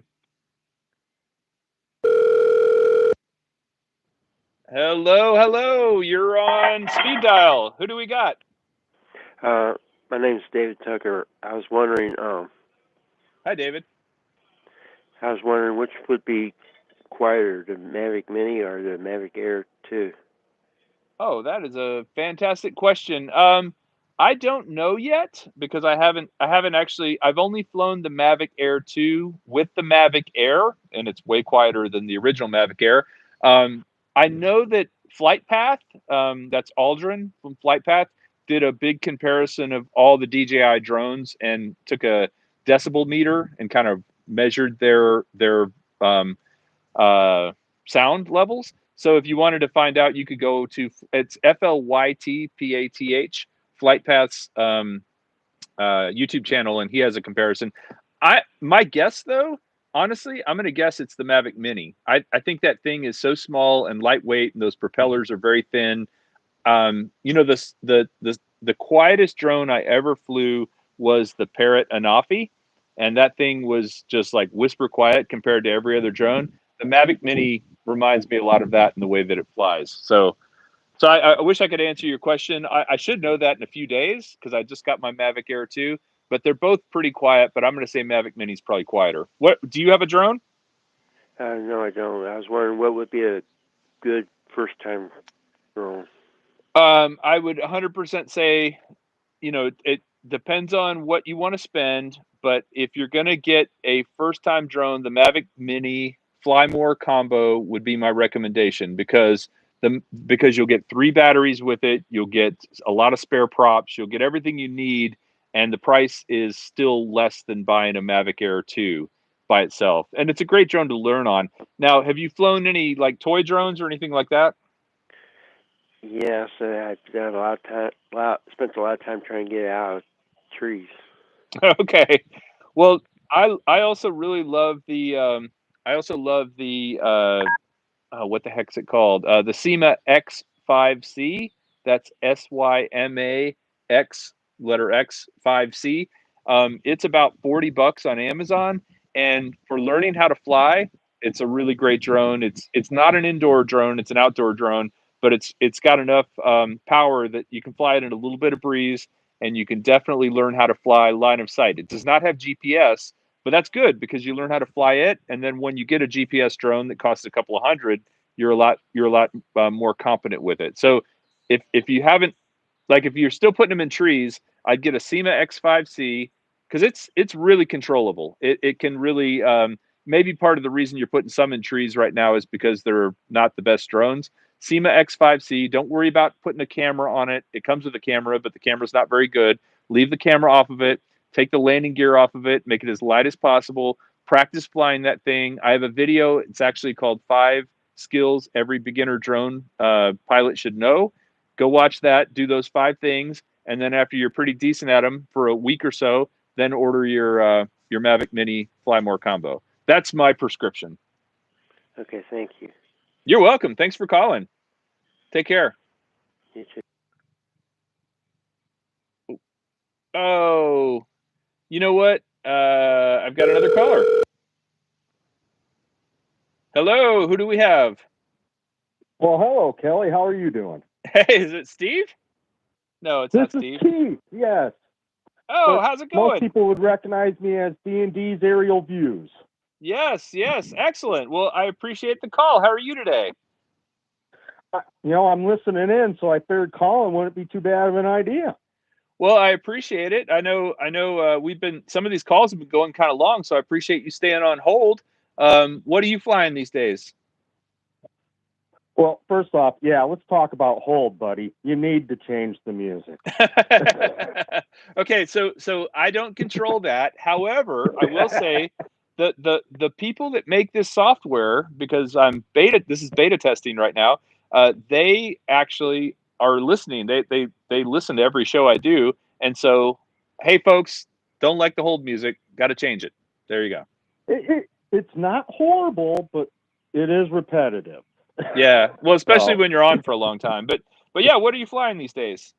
Hello. You're on speed dial. Who do we got? My name's David Tucker. I was wondering. Hi, David. I was wondering which would be quieter, the Mavic Mini or the Mavic Air 2? Oh, that is a fantastic question. I don't know yet, because I haven't actually. I've only flown the Mavic Air 2 with the Mavic Air, and it's way quieter than the original Mavic Air. I know that Flight Path, that's Aldrin from Flight Path, did a big comparison of all the DJI drones and took a decibel meter and kind of measured their sound levels. So if you wanted to find out, you could go to, it's FLYTPATH, Flight Path's YouTube channel, and he has a comparison. My guess, though, honestly, I'm going to guess it's the Mavic Mini. I think that thing is so small and lightweight, and those propellers are very thin. The quietest drone I ever flew was the Parrot Anafi, and that thing was just like whisper quiet compared to every other drone. The Mavic Mini reminds me a lot of that in the way that it flies. So I wish I could answer your question. I should know that in a few days, because I just got my Mavic Air 2. but they're both pretty quiet. But I'm going to say Mavic Mini is probably quieter. What do you have a drone? No, I don't. I was wondering what would be a good first time drone. I would 100% say, it depends on what you want to spend. But if you're going to get a first time drone, the Mavic Mini Fly More combo would be my recommendation because you'll get 3 batteries with it, you'll get a lot of spare props, you'll get everything you need, and the price is still less than buying a Mavic Air 2 by itself. And it's a great drone to learn on. Now, have you flown any like toy drones or anything like that? Yes, I've done spent a lot of time trying to get out of trees. Okay. Well, I also really love the what the heck's it called? The Syma X5c. That's Syma X letter X 5c. It's about $40 on Amazon, and for learning how to fly, it's a really great drone. It's not an indoor drone; it's an outdoor drone, but it's got enough power that you can fly it in a little bit of breeze, and you can definitely learn how to fly line of sight. It does not have GPS, but that's good because you learn how to fly it, and then when you get a GPS drone that costs a couple of hundred, you're a lot more competent with it. So if you haven't, like, if you're still putting them in trees, I'd get a Syma X5c because it's really controllable. It can really maybe part of the reason you're putting some in trees right now is because they're not the best drones. Syma X5c, don't worry about putting a camera on it. It comes with a camera, but the camera's not very good. Leave the camera off of it. Take the landing gear off of it. Make it as light as possible. Practice flying that thing. I have a video. It's actually called 5 Skills Every Beginner Drone Pilot Should Know. Go watch that. Do those 5 things, and then after you're pretty decent at them for a week or so, then order your Mavic Mini Fly More combo. That's my prescription. Okay, thank you. You're welcome. Thanks for calling. Take care. You too. Oh, you know what? I've got another caller. Hello, who do we have? Well, hello, Kelly. How are you doing? Hey, is it Steve? No, it's not Steve. This is Keith, yes. Oh, But how's it going? most people would recognize me as D&D's Aerial Views. Yes, excellent. Well, I appreciate the call. How are you today? I'm listening in, so I figured calling wouldn't be too bad of an idea. Well, I appreciate it. I know. Some of these calls have been going kind of long, so I appreciate you staying on hold. What are you flying these days? Well, first off, let's talk about hold, buddy. You need to change the music. Okay, so I don't control that. However, I will say the people that make this software, because this is beta testing right now, they actually are listening. They listen to every show I do, and so, hey folks, don't like the hold music, got to change it. There you go. It's not horrible, but it is repetitive. Yeah, well, especially when you're on for a long time. But yeah, what are you flying these days?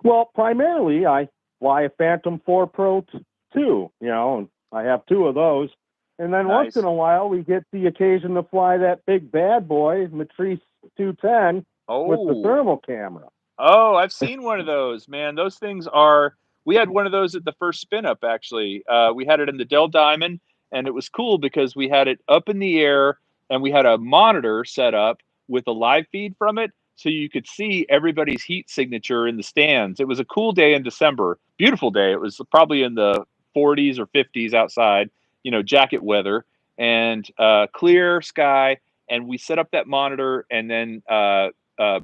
Well, primarily I fly a Phantom 4 Pro 2, and I have 2 of those. And then once in a while we get the occasion to fly that big bad boy, Matrice 210, with the thermal camera. Oh, I've seen one of those, man. Those things we had one of those at the first SpinUp, actually. We had it in the Dell Diamond, and it was cool because we had it up in the air, and we had a monitor set up with a live feed from it, so you could see everybody's heat signature in the stands. It was a cool day in December. Beautiful day. It was probably in the 40s or 50s outside, jacket weather, and clear sky. And we set up that monitor, and then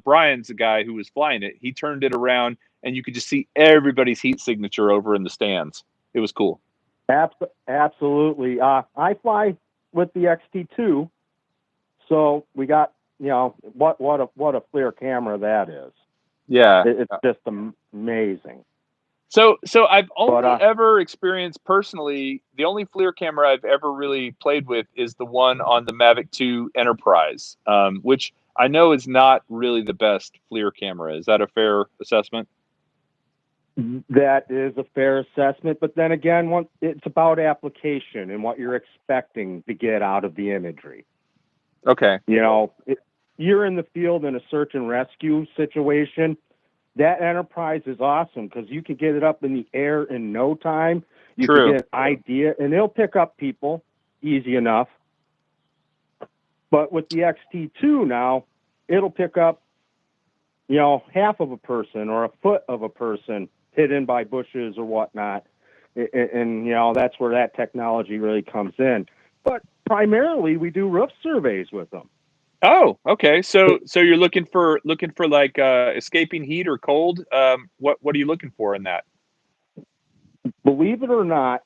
Brian's the guy who was flying it. He turned it around, and you could just see everybody's heat signature over in the stands. It was cool. Absolutely. I fly with the XT2, so we got what a FLIR camera that is. Yeah, it's just amazing. So I've only ever experienced personally, the only FLIR camera I've ever really played with is the one on the Mavic 2 Enterprise, which I know is not really the best FLIR camera. Is that a fair assessment? That is a fair assessment, but then again, it's about application and what you're expecting to get out of the imagery. Okay. You're in the field in a search and rescue situation. that enterprise is awesome because you can get it up in the air in no time. You True. can get an idea, and it'll pick up people easy enough. But with the XT2 now, it'll pick up, half of a person or a foot of a person hidden by bushes or whatnot. And that's where that technology really comes in. But primarily, we do roof surveys with them. Oh, okay. So you're looking for like escaping heat or cold. What are you looking for in that? Believe it or not,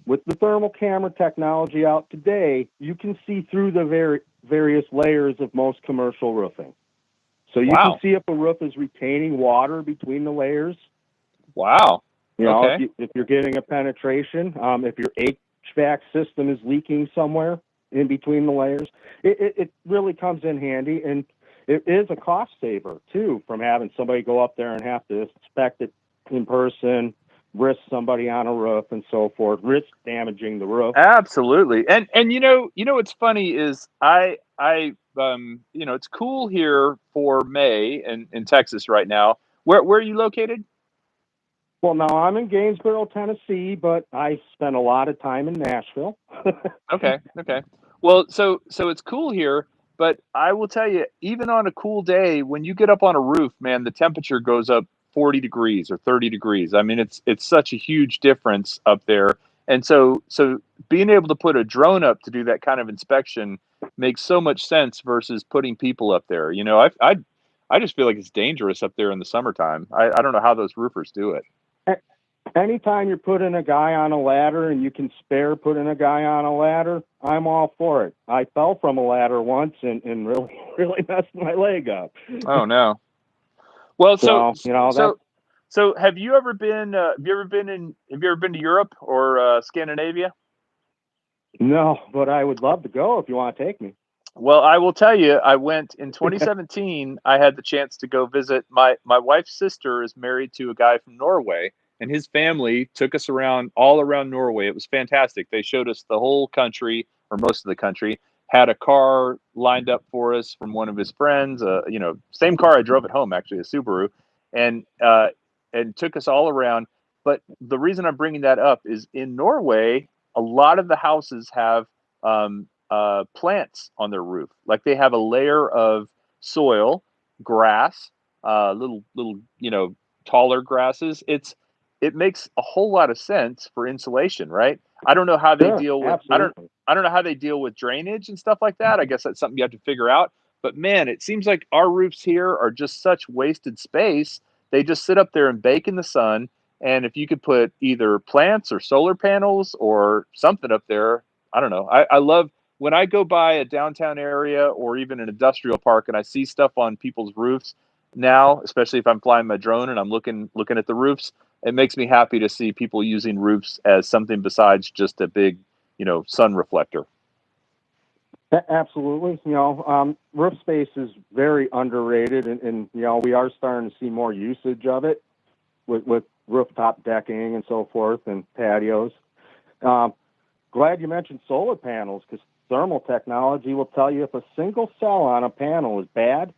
with the thermal camera technology out today, you can see through the various layers of most commercial roofing. So you can see if a roof is retaining water between the layers. Wow. Okay. If you're getting a penetration, if your HVAC system is leaking somewhere in between the layers, it really comes in handy. And it is a cost saver, too, from having somebody go up there and have to inspect it in person, risk somebody on a roof and so forth, risk damaging the roof. Absolutely. And what's funny is it's cool here for May in Texas right now. Where are you located? Well, now I'm in Gainesboro, Tennessee, but I spent a lot of time in Nashville. Okay. Well, so it's cool here, but I will tell you, even on a cool day, when you get up on a roof, man, the temperature goes up 40 degrees or 30 degrees. I mean, it's such a huge difference up there. And so being able to put a drone up to do that kind of inspection makes so much sense versus putting people up there. I just feel like it's dangerous up there in the summertime. I don't know how those roofers do it. Anytime you're putting a guy on a ladder and you can spare putting a guy on a ladder, I'm all for it. I fell from a ladder once and really, really messed my leg up. Oh no. Well, so have you ever been to Europe or Scandinavia? No, but I would love to go if you want to take me. Well, I will tell you, I went in 2017. I had the chance to go visit my wife's sister is married to a guy from Norway, and his family took us all around Norway. It was fantastic. They showed us the whole country or most of the country. Had a car lined up for us from one of his friends. Same car I drove at home, actually, a Subaru, and took us all around. But the reason I'm bringing that up is in Norway, a lot of the houses have plants on their roof. Like they have a layer of soil, grass, little taller grasses. It makes a whole lot of sense for insulation, right? I don't know how they deal with I don't know how they deal with drainage and stuff like that. I guess that's something you have to figure out. But man, it seems like our roofs here are just such wasted space. They just sit up there and bake in the sun. And if you could put either plants or solar panels or something up there, I don't know. I love when I go by a downtown area or even an industrial park and I see stuff on people's roofs now, especially if I'm flying my drone and I'm looking at the roofs, it makes me happy to see people using roofs as something besides just a big, sun reflector. Absolutely. Roof space is very underrated and we are starting to see more usage of it with rooftop decking and so forth and patios. Glad you mentioned solar panels because thermal technology will tell you if a single cell on a panel is bad.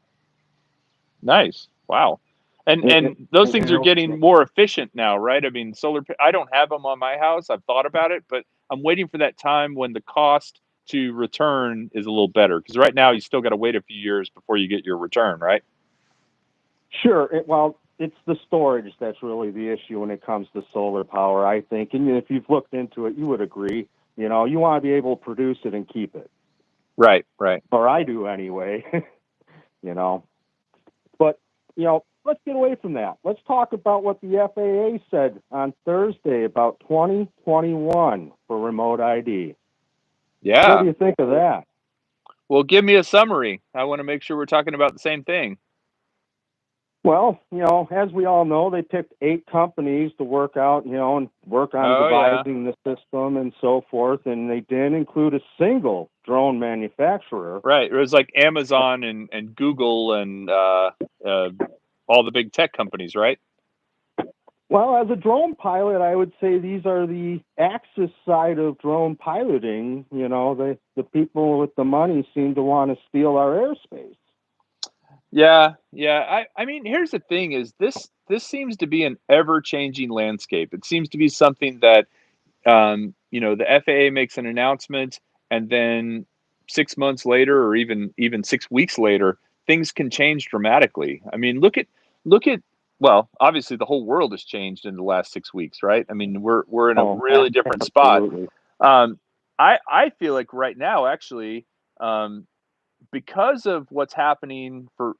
Nice. Wow. And those things are getting more efficient now, right? I mean, I don't have them on my house. I've thought about it, but I'm waiting for that time when the cost to return is a little better. Because right now you still got to wait a few years before you get your return, right? Sure. It's the storage that's really the issue when it comes to solar power, I think. And if you've looked into it, you would agree. You want to be able to produce it and keep it. Right. Or I do anyway. But, let's get away from that. Let's talk about what the FAA said on Thursday about 2021 for remote ID. Yeah. What do you think of that? Well, give me a summary. I want to make sure we're talking about the same thing. Well, as we all know, they picked 8 companies to work out, and work on devising the system and so forth, and they didn't include a single drone manufacturer. Right. It was like Amazon and Google and all the big tech companies, right? Well, as a drone pilot, I would say these are the Axis side of drone piloting. The people with the money seem to want to steal our airspace. Yeah, yeah. I mean, here's the thing: is this seems to be an ever-changing landscape. It seems to be something that the FAA makes an announcement, and then 6 months later, or even 6 weeks later, things can change dramatically. I mean, look at well, obviously the whole world has changed in the last 6 weeks, right? I mean, we're in a Oh, really different spot. absolutely. Um, I feel like right now, actually, um, because of what's happening for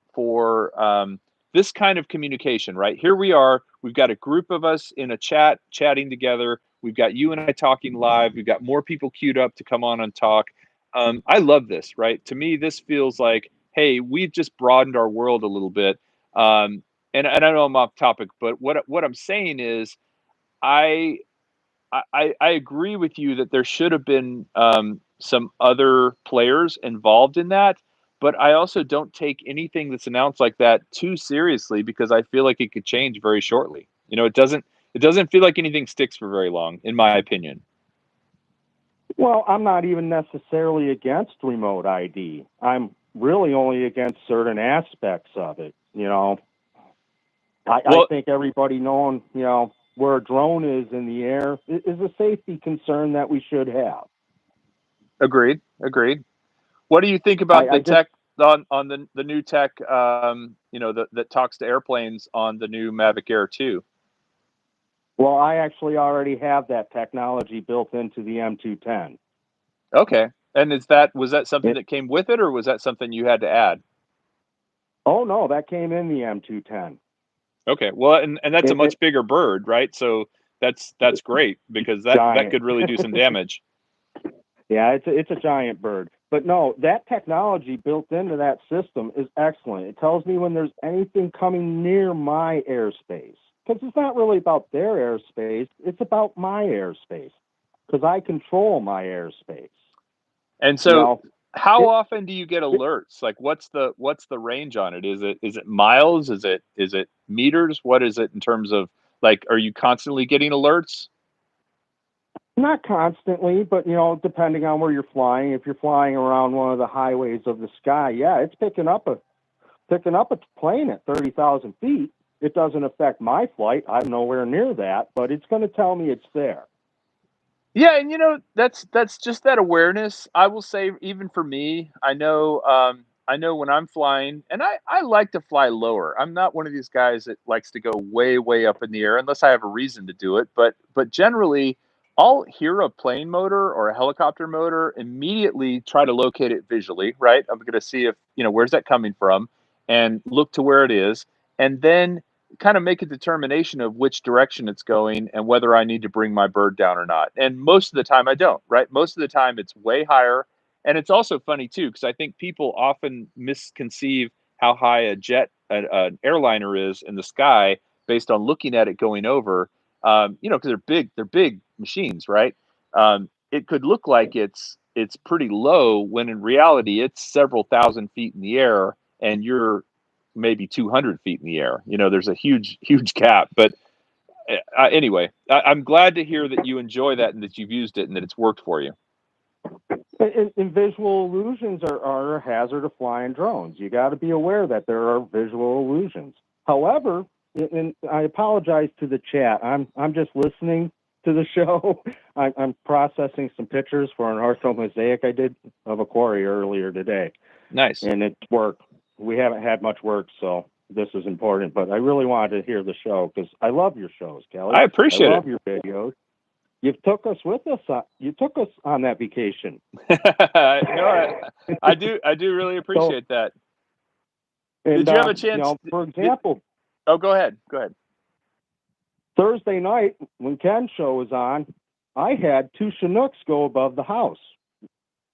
this kind of communication, right? Here we are. We've got a group of us in a chat chatting together. We've got you and I talking live. We've got more people queued up to come on and talk. I love this, right? To me, this feels like, hey, we've just broadened our world a little bit. And I know I'm off topic, but what I'm saying is, I I agree with you that there should have been some other players involved in that, but I also don't take anything that's announced like that too seriously because I feel like it could change very shortly. It doesn't feel like anything sticks for very long, in my opinion. Well, I'm not even necessarily against remote ID. I'm really only against certain aspects of it. I Well, think everybody knowing, where a drone is in the air is a safety concern that we should have. agreed, agreed. What do you think about I the just, tech on the new tech that talks to airplanes on the new Mavic Air 2? well, I actually already have that technology built into the M210. Okay. And was that something that came with it, or was that something you had to add? Oh, no, that came in the M210. Okay. Well, and that's a It, much bigger bird, right? So that's great because that giant. could really do some damage. Yeah, it's a giant bird. But no, that technology built into that system is excellent. It tells me when there's anything coming near my airspace. Because it's not really about their airspace, it's about my airspace. Because I control my airspace. And You so know, how it, often do you get alerts? Like what's the range on it? Is it miles? Is it meters? What is it in terms of, like, are you constantly getting alerts? not constantly, but depending on where you're flying. If you're flying around one of the highways of the sky, yeah, it's picking up a plane at 30,000 feet. It doesn't affect my flight. I'm nowhere near that, but it's going to tell me it's there. Yeah, and that's just that awareness. I will say, even for me, I know when I'm flying, and I like to fly lower. I'm not one of these guys that likes to go way way up in the air unless I have a reason to do it. But generally, I'll hear a plane motor or a helicopter motor, immediately try to locate it visually. Right, I'm going to see if where's that coming from, and look to where it is, and then kind of make a determination of which direction it's going and whether I need to bring my bird down or not. And most of the time I don't, right? Most of the time it's way higher. And it's also funny too, because I think people often misconceive how high an airliner is in the sky based on looking at it going over. Because they're big machines, right? It could look like it's pretty low when in reality it's several thousand feet in the air, and you're maybe 200 feet in the air. There's a huge gap. But anyway, I'm glad to hear that you enjoy that and that you've used it and that it's worked for you. And visual illusions are a hazard of flying drones. You got to be aware that there are visual illusions. However, and I apologize to the chat. I'm just listening to the show. I'm processing some pictures for an ortho mosaic I did of a quarry earlier today. Nice. And it's work. We haven't had much work, so this is important. But I really wanted to hear the show because I love your shows, Kelly. I appreciate I love your videos. You took us with us. You took us on that vacation. I do really appreciate that. And Did you have a chance? for example, Go ahead. Go ahead. Thursday night when Ken's show was on, I had two Chinooks go above the house.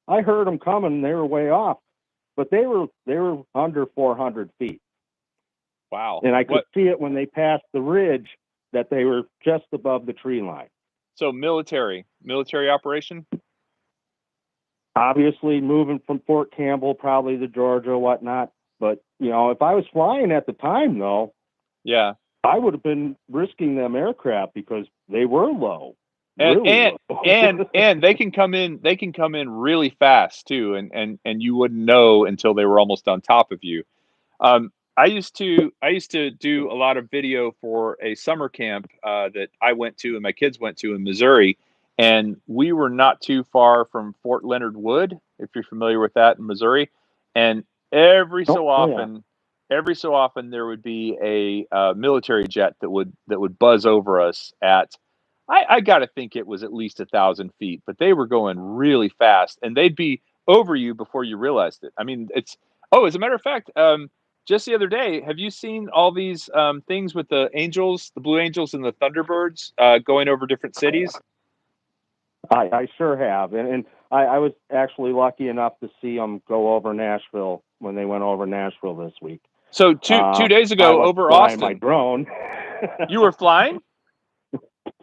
I heard them coming; they were way off, but they were under 400 feet. Wow. And I could see it when they passed the ridge that they were just above the tree line. So military operation? Obviously moving from Fort Campbell, probably to Georgia, whatnot. But, if I was flying at the time, though, yeah, I would have been risking them aircraft because they were low. And really low. and they can come in really fast too, and you wouldn't know until they were almost on top of you. I used to do a lot of video for a summer camp that I went to and my kids went to in Missouri, and we were not too far from Fort Leonard Wood, if you're familiar with that in Missouri. And every so Oh, yeah. often, there would be a military jet that would buzz over us at. I got to think it was at least 1,000 feet, but they were going really fast, and they'd be over you before you realized it. I mean, it's oh, as a matter of fact, just the other day, have you seen all these things with the angels, the Blue Angels and the Thunderbirds going over different cities? I sure have, and I was actually lucky enough to see them go over Nashville when they went over Nashville this week. So two days I ago was over flying Austin, my drone. You were flying?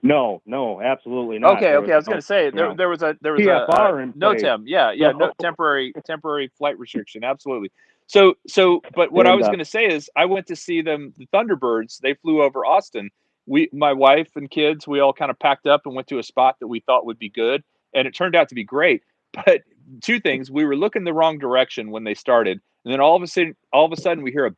No, absolutely not. Okay, I was going to say there was a TFR in place. NOTAM, no temporary flight restriction, absolutely. So, but what I was going to say is, I went to see them, the Thunderbirds. They flew over Austin. My wife and kids, we all kind of packed up and went to a spot that we thought would be good, and it turned out to be great. But two things: we were looking the wrong direction when they started, and then all of a sudden, we hear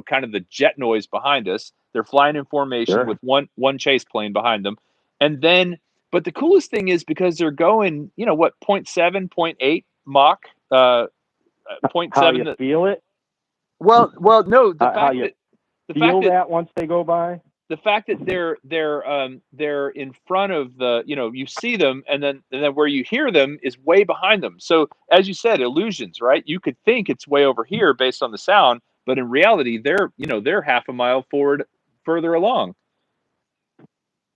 kind of the jet noise behind us. They're flying in formation with one chase plane behind them. And then, but the coolest thing is, because they're going, 0.7, 0.8 Mach, 0.7. How you feel it? Well, no. Feel that once they go by. The fact that they're in front of the, you see them, and then where you hear them is way behind them. So as you said, illusions, right? You could think it's way over here based on the sound, but in reality, they're half a mile further along.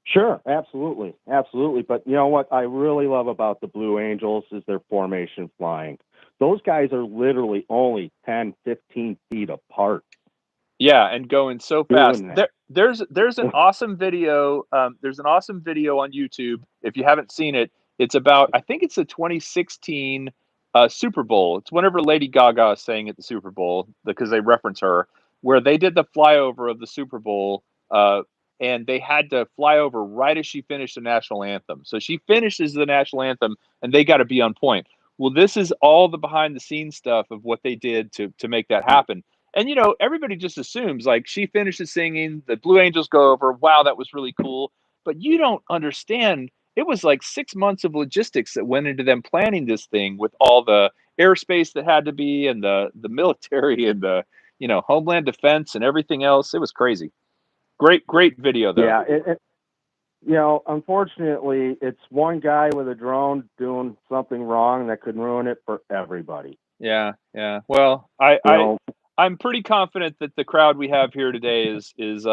Sure, absolutely. But you know what I really love about the Blue Angels is their formation flying. Those guys are literally only 10, 15 feet apart. Yeah, and going so fast. There's an awesome video. There's an awesome video on YouTube. If you haven't seen it, it's about, I think it's the 2016 Super Bowl. It's whenever Lady Gaga sang at the Super Bowl, because they reference her, where they did the flyover of the Super Bowl. And they had to fly over right as she finished the national anthem. So she finishes the national anthem, and they got to be on point. Well, this is all the behind the scenes stuff of what they did to make that happen. And, everybody just assumes, like, she finishes singing, the Blue Angels go over, wow, that was really cool. But you don't understand, it was like 6 months of logistics that went into them planning this thing, with all the airspace that had to be, and the military, and the, Homeland Defense and everything else. It was crazy. Great video, though. Yeah, unfortunately, it's one guy with a drone doing something wrong that could ruin it for everybody. Yeah. Well, I'm pretty confident that the crowd we have here today is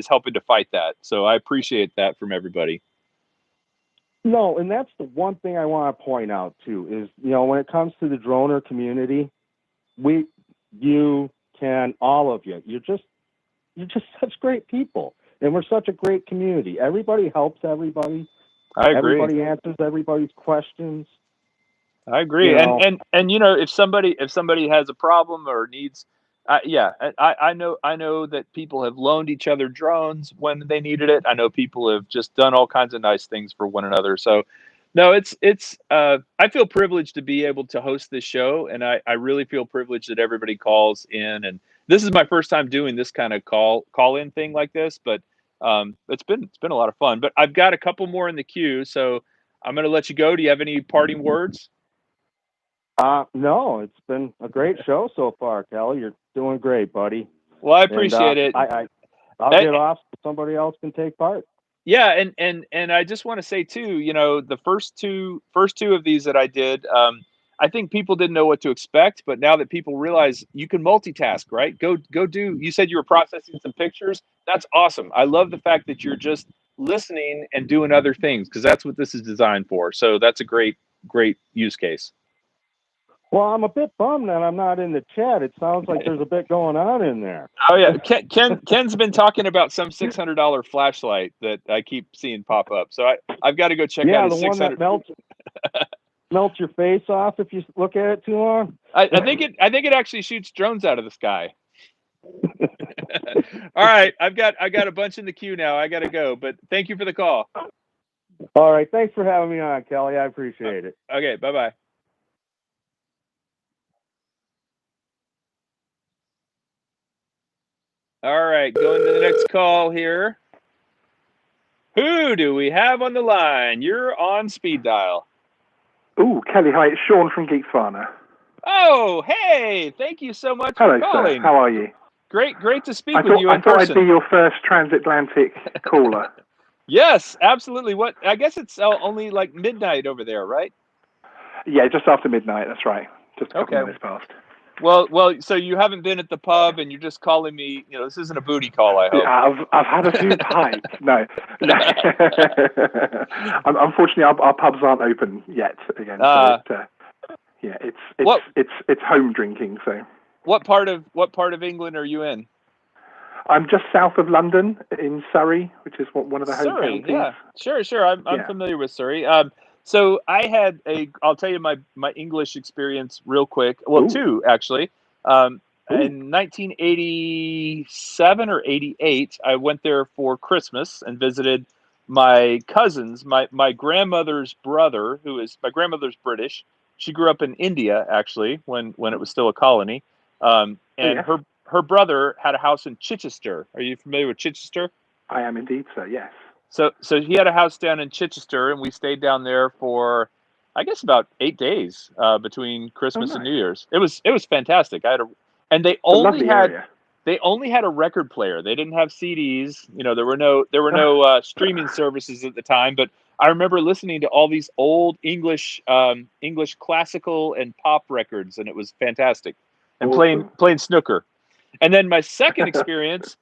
helping to fight that. So I appreciate that from everybody. No, and that's the one thing I want to point out too is, when it comes to the droner community, all of you, you're just such great people, and we're such a great community. Everybody helps everybody. I agree. Everybody answers everybody's questions. I agree. And if somebody has a problem or needs, I know that people have loaned each other drones when they needed it. I know people have just done all kinds of nice things for one another. So no, it's I feel privileged to be able to host this show, and I really feel privileged that everybody calls in. And this is my first time doing this kind of call in thing like this, but it's been a lot of fun. But I've got a couple more in the queue, so I'm going to let you go. Do you have any parting words? No, it's been a great show so far, Kelly. You're doing great, buddy. Well, I appreciate it. I'll get off so somebody else can take part. Yeah, and I just want to say too, the first two of these that I did, I think people didn't know what to expect, but now that people realize you can multitask, right? Go do. You said you were processing some pictures. That's awesome. I love the fact that you're just listening and doing other things, because that's what this is designed for. So that's a great use case. Well, I'm a bit bummed that I'm not in the chat. It sounds like there's a bit going on in there. Oh yeah, Ken's been talking about some $600 flashlight that I keep seeing pop up. So I've got to go check out his 600. Yeah, the one that melts your face off if you look at it too long. I think it actually shoots drones out of the sky. All right, I got a bunch in the queue now. I got to go, but thank you for the call. All right, thanks for having me on, Kelly. I appreciate it. Okay, bye-bye. All right, going to the next call here. Who do we have on the line? You're on speed dial. Ooh, Kelly, hi, it's Sean from Geeksvana. Oh, hey! Thank you so much Hello, for calling. sir. How are you? Great to speak with you in I thought person. I'd be your first transatlantic caller. Yes, absolutely. What? I guess it's only like midnight over there, right? Yeah, just after midnight. That's right. Just a couple Okay. minutes past. Well. So you haven't been at the pub, and you're just calling me. This isn't a booty call, I hope. Yeah, I've had a few pints. No. Unfortunately, our pubs aren't open yet. Again, so it's home drinking. So. What part of England are you in? I'm just south of London in Surrey, which is one of the home Surrey, counties. yeah, sure. I'm familiar with Surrey. So I had I'll tell you my English experience real quick. Well, two actually. In 1987 or 88, I went there for Christmas and visited my cousins. My grandmother's brother, my grandmother's British. She grew up in India actually when it was still a colony. Her brother had a house in Chichester. Are you familiar with Chichester? I am indeed, sir. Yes. So he had a house down in Chichester, and we stayed down there for, I guess, about 8 days between Christmas and New Year's. It was fantastic. And they only had a record player. They didn't have CDs. There were no streaming services at the time. But I remember listening to all these old English classical and pop records, and it was fantastic. And playing snooker. And then my second experience,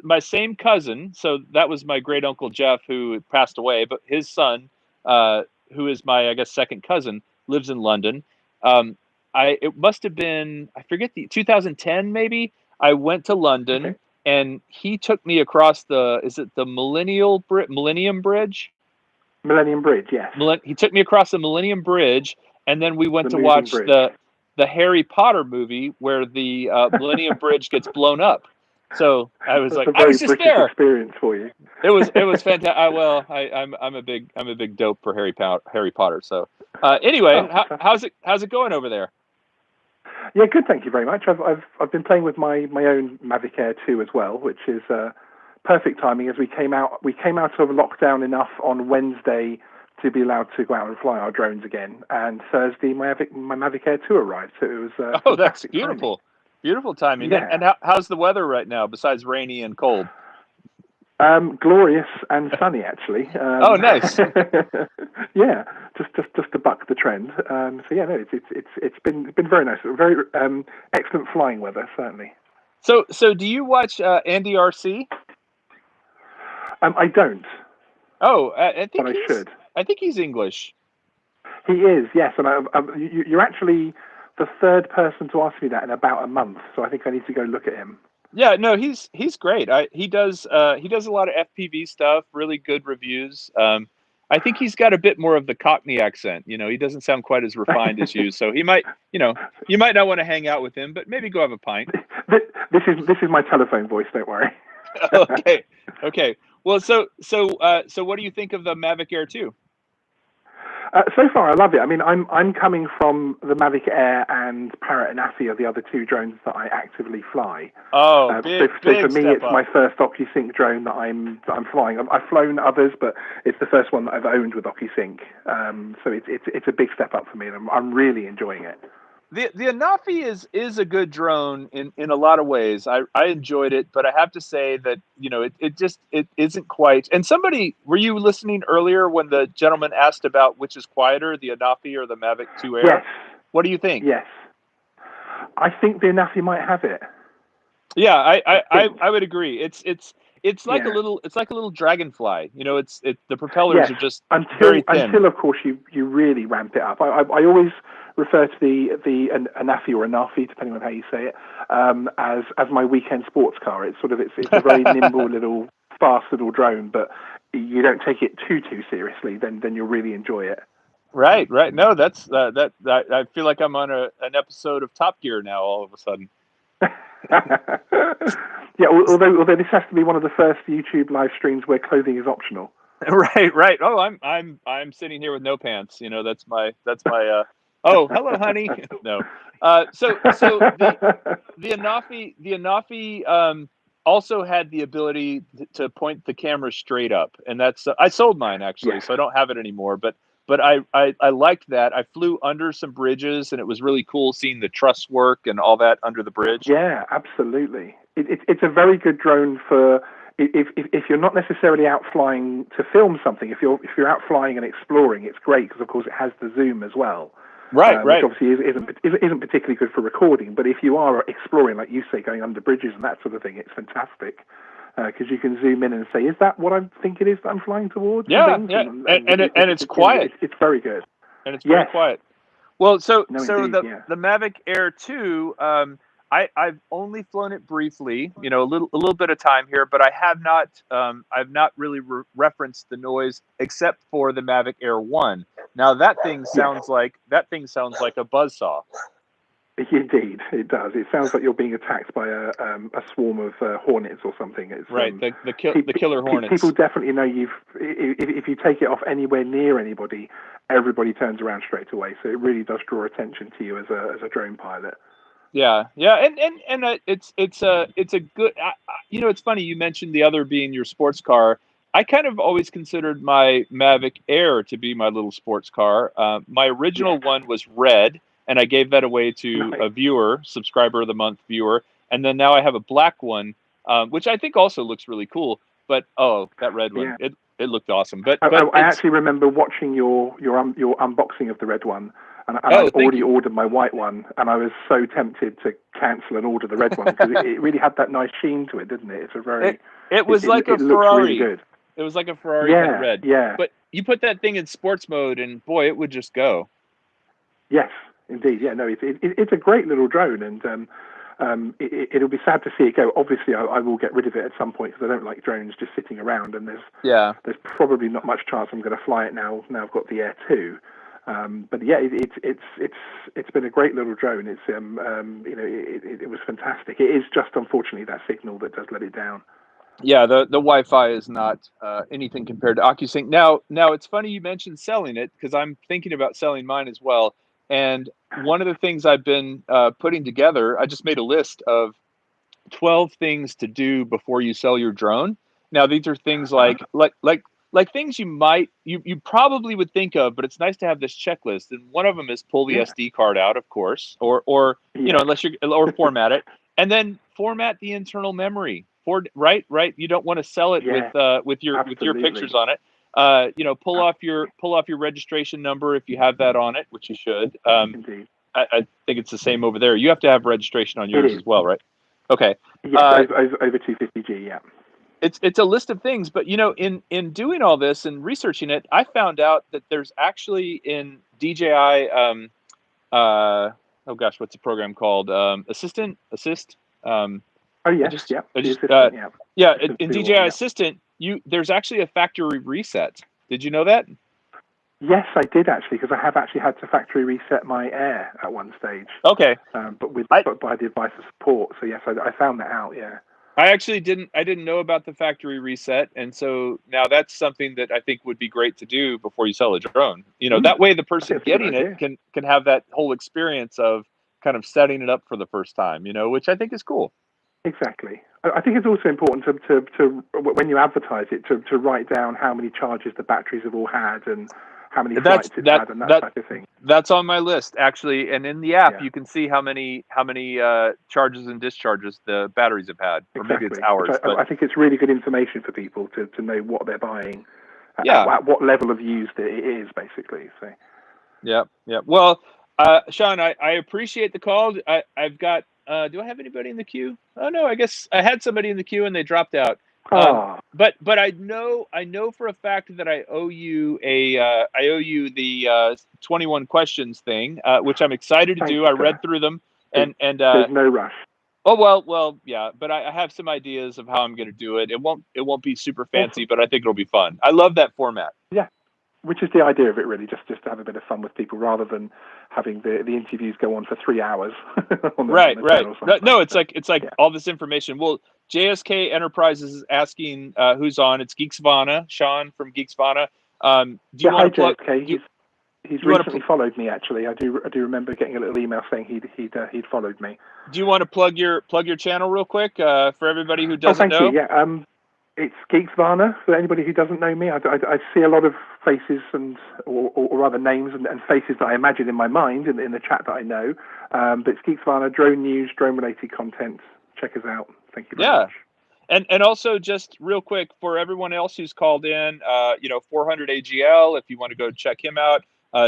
my same cousin, so that was my great uncle Jeff, who passed away, but his son, who is my, I guess, second cousin, lives in London. It must have been, I forget, 2010 maybe. I went to London, and he took me across is it the Millennium Bridge? Millennium Bridge, yes. He took me across the Millennium Bridge, and then we went to watch the Harry Potter movie where the Millennium Bridge gets blown up. So I was like, I was just British there. Experience for you. It was fantastic. I'm a big dope for Harry Potter. So anyway, how's it going over there? Yeah, good. Thank you very much. I've been playing with my own Mavic Air 2 as well, which is perfect timing as we came out of lockdown enough on Wednesday to be allowed to go out and fly our drones again. And Thursday, my Mavic Air 2 arrived. So it was that's beautiful. Timing. Beautiful timing. Yeah. And how's the weather right now besides rainy and cold? Glorious and sunny, actually. Oh, nice. Yeah, just to buck the trend. So yeah, no, it's been very nice. Very excellent flying weather, certainly. So do you watch Andy RC? I don't. Oh, I think I should. I think he's English. He is, yes. And you're actually the third person to ask me that in about a month. So I think I need to go look at him. Yeah, no, he's great. He does a lot of FPV stuff, really good reviews. I think he's got a bit more of the Cockney accent. He doesn't sound quite as refined as you. So he might, you might not want to hang out with him, but maybe go have a pint. This is my telephone voice. Don't worry. Okay. Well, so what do you think of the Mavic Air 2? So far, I love it. I mean, I'm coming from the Mavic Air and Parrot and Affy are the other two drones that I actively fly. Oh, so for me, it's my first OcuSync drone that I'm flying. I've flown others, but it's the first one that I've owned with OcuSync. So it's a big step up for me, and I'm really enjoying it. The Anafi is a good drone in a lot of ways. I enjoyed it, but I have to say that it isn't quite. And were you listening earlier when the gentleman asked about which is quieter, the Anafi or the Mavic 2 Air? Yes. What do you think? Yes, I think the Anafi might have it. Yeah, I would agree. It's like a little dragonfly. The propellers are just very thin. Until of course you really ramp it up. I always refer to the Anafi or Anafi, depending on how you say it, as my weekend sports car. It's a very nimble little, fast little drone, but you don't take it too seriously. Then you'll really enjoy it. Right. No, that's that. I feel like I'm on an episode of Top Gear now. All of a sudden. Yeah, although this has to be one of the first YouTube live streams where clothing is optional. Right. Oh, I'm sitting here with no pants. That's my. Oh, hello, honey. No. So the Anafi. also had the ability to point the camera straight up, and that's I sold mine actually, so I don't have it anymore. But I liked that. I flew under some bridges, and it was really cool seeing the truss work and all that under the bridge. Yeah, absolutely. It's a very good drone for if you're not necessarily out flying to film something. If you're out flying and exploring, it's great because of course it has the zoom as well. Right. Which obviously isn't particularly good for recording. But if you are exploring, like you say, going under bridges and that sort of thing, it's fantastic because you can zoom in and say, "Is that what I think it is that I'm flying towards?" Yeah, and it's quiet. It's very good, and it's very quiet. Well, the Mavic Air 2, I've only flown it briefly, a little bit of time here, but I have not I've not really referenced the noise except for the Mavic Air 1. Now that thing sounds like a buzzsaw. Indeed, it does. It sounds like you're being attacked by a swarm of hornets or something. It's, right, the killer hornets. People definitely know if you take it off anywhere near anybody, everybody turns around straight away. So it really does draw attention to you as a drone pilot. Yeah, and it's a good. It's funny you mentioned the other being your sports car. I kind of always considered my Mavic Air to be my little sports car. My original one was red, and I gave that away to a subscriber of the month viewer. And then now I have a black one, which I think also looks really cool. But that red one, it looked awesome. But I actually remember watching your unboxing of the red one. And I'd already ordered my white one, and I was so tempted to cancel and order the red one because it really had that nice sheen to it, didn't it? It's a very. It was like a Ferrari. Really good. It was like a Ferrari in red. Yeah. But you put that thing in sports mode, and boy, it would just go. Yes, indeed. Yeah, no, it's a great little drone, and it'll be sad to see it go. Obviously, I will get rid of it at some point because I don't like drones just sitting around, and there's probably not much chance I'm going to fly it now. Now I've got the Air 2. But yeah, it's been a great little drone. It's it was fantastic. It is just unfortunately that signal that does let it down. Yeah, the Wi-Fi is not anything compared to OcuSync. Now it's funny you mentioned selling it because I'm thinking about selling mine as well. And one of the things I've been putting together, I just made a list of 12 things to do before you sell your drone. Now these are things like things you probably would think of, but it's nice to have this checklist. And one of them is pull the SD card out, of course, or format it, and then format the internal memory. Right. You don't want to sell it with your pictures on it. Pull off your registration number if you have that on it, which you should. Indeed. I think it's the same over there. You have to have registration on yours as well, right? Okay. Yeah, over 250G. Yeah. It's a list of things, but in doing all this and researching it, I found out that there's actually in DJI, what's the program called? Assist. In DJI Assistant, there's actually a factory reset. Did you know that? Yes, I did actually, because I have actually had to factory reset my Air at one stage. Okay. But by the advice of support. So yes, I found that out. Yeah. I actually didn't know about the factory reset, and so now that's something that I think would be great to do before you sell a drone. That way the person getting it can have that whole experience of kind of setting it up for the first time. Which I think is cool. Exactly. I think it's also important to when you advertise it to write down how many charges the batteries have all had and how many flights it's had and that type of thing. That's on my list actually, and in the app you can see how many charges and discharges the batteries have had, or maybe it's hours. I think it's really good information for people to know what they're buying, at what level of use it is, basically. So. Yeah. Well, Sean, I appreciate the call. I've got. Do I have anybody in the queue? Oh no, I guess I had somebody in the queue and they dropped out. But I know for a fact that I owe you the 21 questions thing, which I'm excited to do. I read through them and there's no rush. Oh well, yeah. But I have some ideas of how I'm going to do it. It won't be super fancy, but I think it'll be fun. I love that format. Yeah. Which is the idea of it, really, just to have a bit of fun with people rather than having the interviews go on for 3 hours. Right. No, it's like all this information. Well, JSK Enterprises is asking who's on. It's Geeksvana, Sean from Geeksvana. Do you want to plug? He's recently followed me. Actually, I do remember getting a little email saying he'd followed me. Do you want to plug your channel real quick for everybody who doesn't know? Thank you. Yeah. It's Geeksvana. For anybody who doesn't know me, I see a lot of faces or other names and faces that I imagine in my mind in the chat that I know. But it's Geeksvana, drone news, drone related content. Check us out. Thank you very much. And also just real quick for everyone else who's called in, 400 AGL, if you want to go check him out,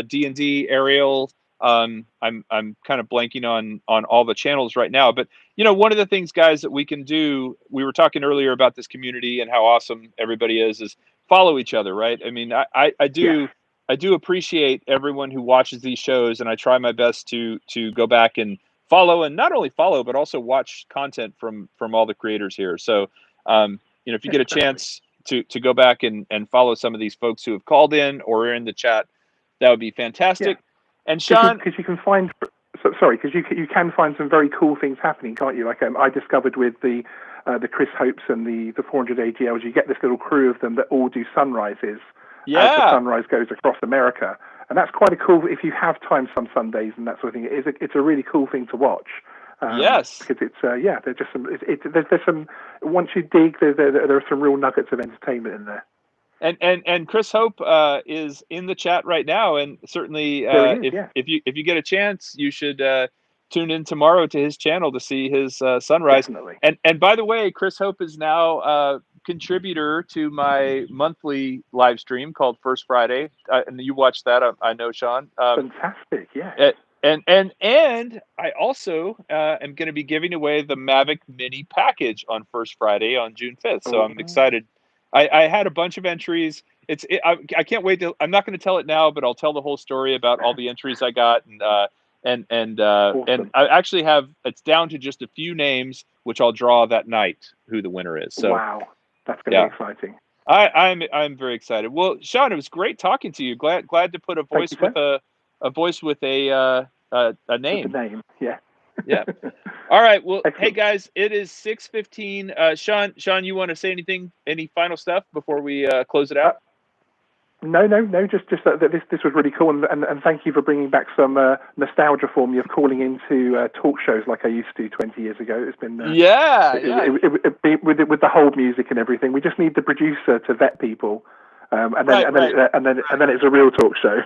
D&D, Ariel. I'm kind of blanking on all the channels right now, but one of the things, guys, that we can do, we were talking earlier about this community and how awesome everybody is follow each other, right? I mean, I do appreciate everyone who watches these shows, and I try my best to go back and follow, and not only follow, but also watch content from all the creators here. So, if you get a chance to go back and follow some of these folks who have called in or are in the chat, that would be fantastic. Yeah. And Sean, because you can find, because you can find some very cool things happening, can't you? Like I discovered with the Chris Hopes and the 400 AGLs, you get this little crew of them that all do sunrises as the sunrise goes across America, and that's quite a cool. If you have time some Sundays and that sort of thing, it's a really cool thing to watch. Yes, because it's there's just some there's some, once you dig, there are some real nuggets of entertainment in there. And Chris Hope is in the chat right now, and certainly if you get a chance, you should tune in tomorrow to his channel to see his sunrise. Definitely. And by the way, Chris Hope is now a contributor to my monthly live stream called First Friday, and you watch that, I know, Sean. Fantastic, yeah. And I also am going to be giving away the Mavic Mini package on First Friday on June 5th, so I'm excited. I had a bunch of entries. I can't wait to. I'm not going to tell it now, but I'll tell the whole story about all the entries I got, and I actually have. It's down to just a few names, which I'll draw that night who the winner is. So wow, that's going to be exciting. I'm very excited. Well, Sean, it was great talking to you. Glad to put a voice with a voice with a name. With the name, yeah. Yeah. All right. Well, Excellent. Hey guys, it is 6:15. Sean, you want to say anything? Any final stuff before we close it out? No. Just that this was really cool, and thank you for bringing back some nostalgia for me of calling into talk shows like I used to 20 years ago. It's been with the hold music and everything. We just need the producer to vet people. And then it's a real talk show.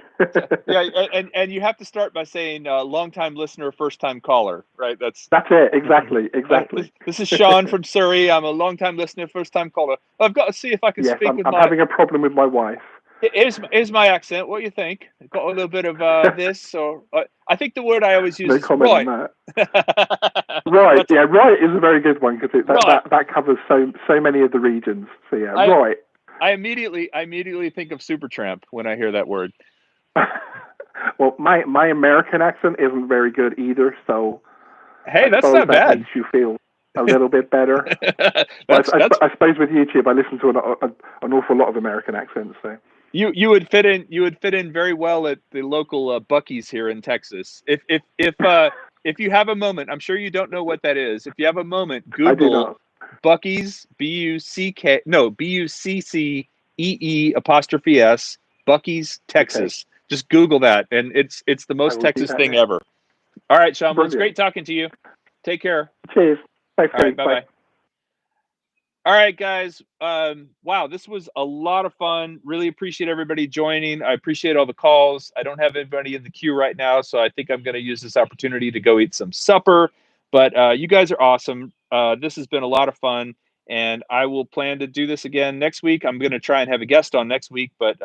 Yeah, and you have to start by saying long-time listener, first-time caller, right? That's it. Exactly. This is Sean from Surrey. I'm a long-time listener, first-time caller. I've got to see if I can speak with I'm having a problem with my wife. Here's my accent. What do you think? Got a little bit of this, or I think the word I always use is right. On that. Right. Yeah, right is a very good one because that covers so many of the regions. So yeah, right. I immediately think of Supertramp when I hear that word. Well, my American accent isn't very good either, so hey, that's not bad. Makes you feel a little bit better. I suppose with YouTube, I listen to an awful lot of American accents. So you would fit in very well at the local Buc-ee's here in Texas. If you have a moment, I'm sure you don't know what that is. If you have a moment, Google Buc-ee's, Buccee, Buc-ee's, Texas. Okay. Just Google that, and it's the most Texas thing ever. All right, Sean, well, it's great talking to you. Take care. Cheers. Thanks, all right, bye-bye. All right, guys. Wow, this was a lot of fun. Really appreciate everybody joining. I appreciate all the calls. I don't have anybody in the queue right now, so I think I'm going to use this opportunity to go eat some supper. But you guys are awesome. This has been a lot of fun, and I will plan to do this again next week. I'm going to try and have a guest on next week, but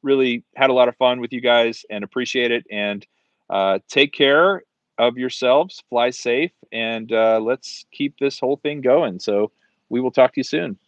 really had a lot of fun with you guys and appreciate it. And take care of yourselves, fly safe, and let's keep this whole thing going. So we will talk to you soon.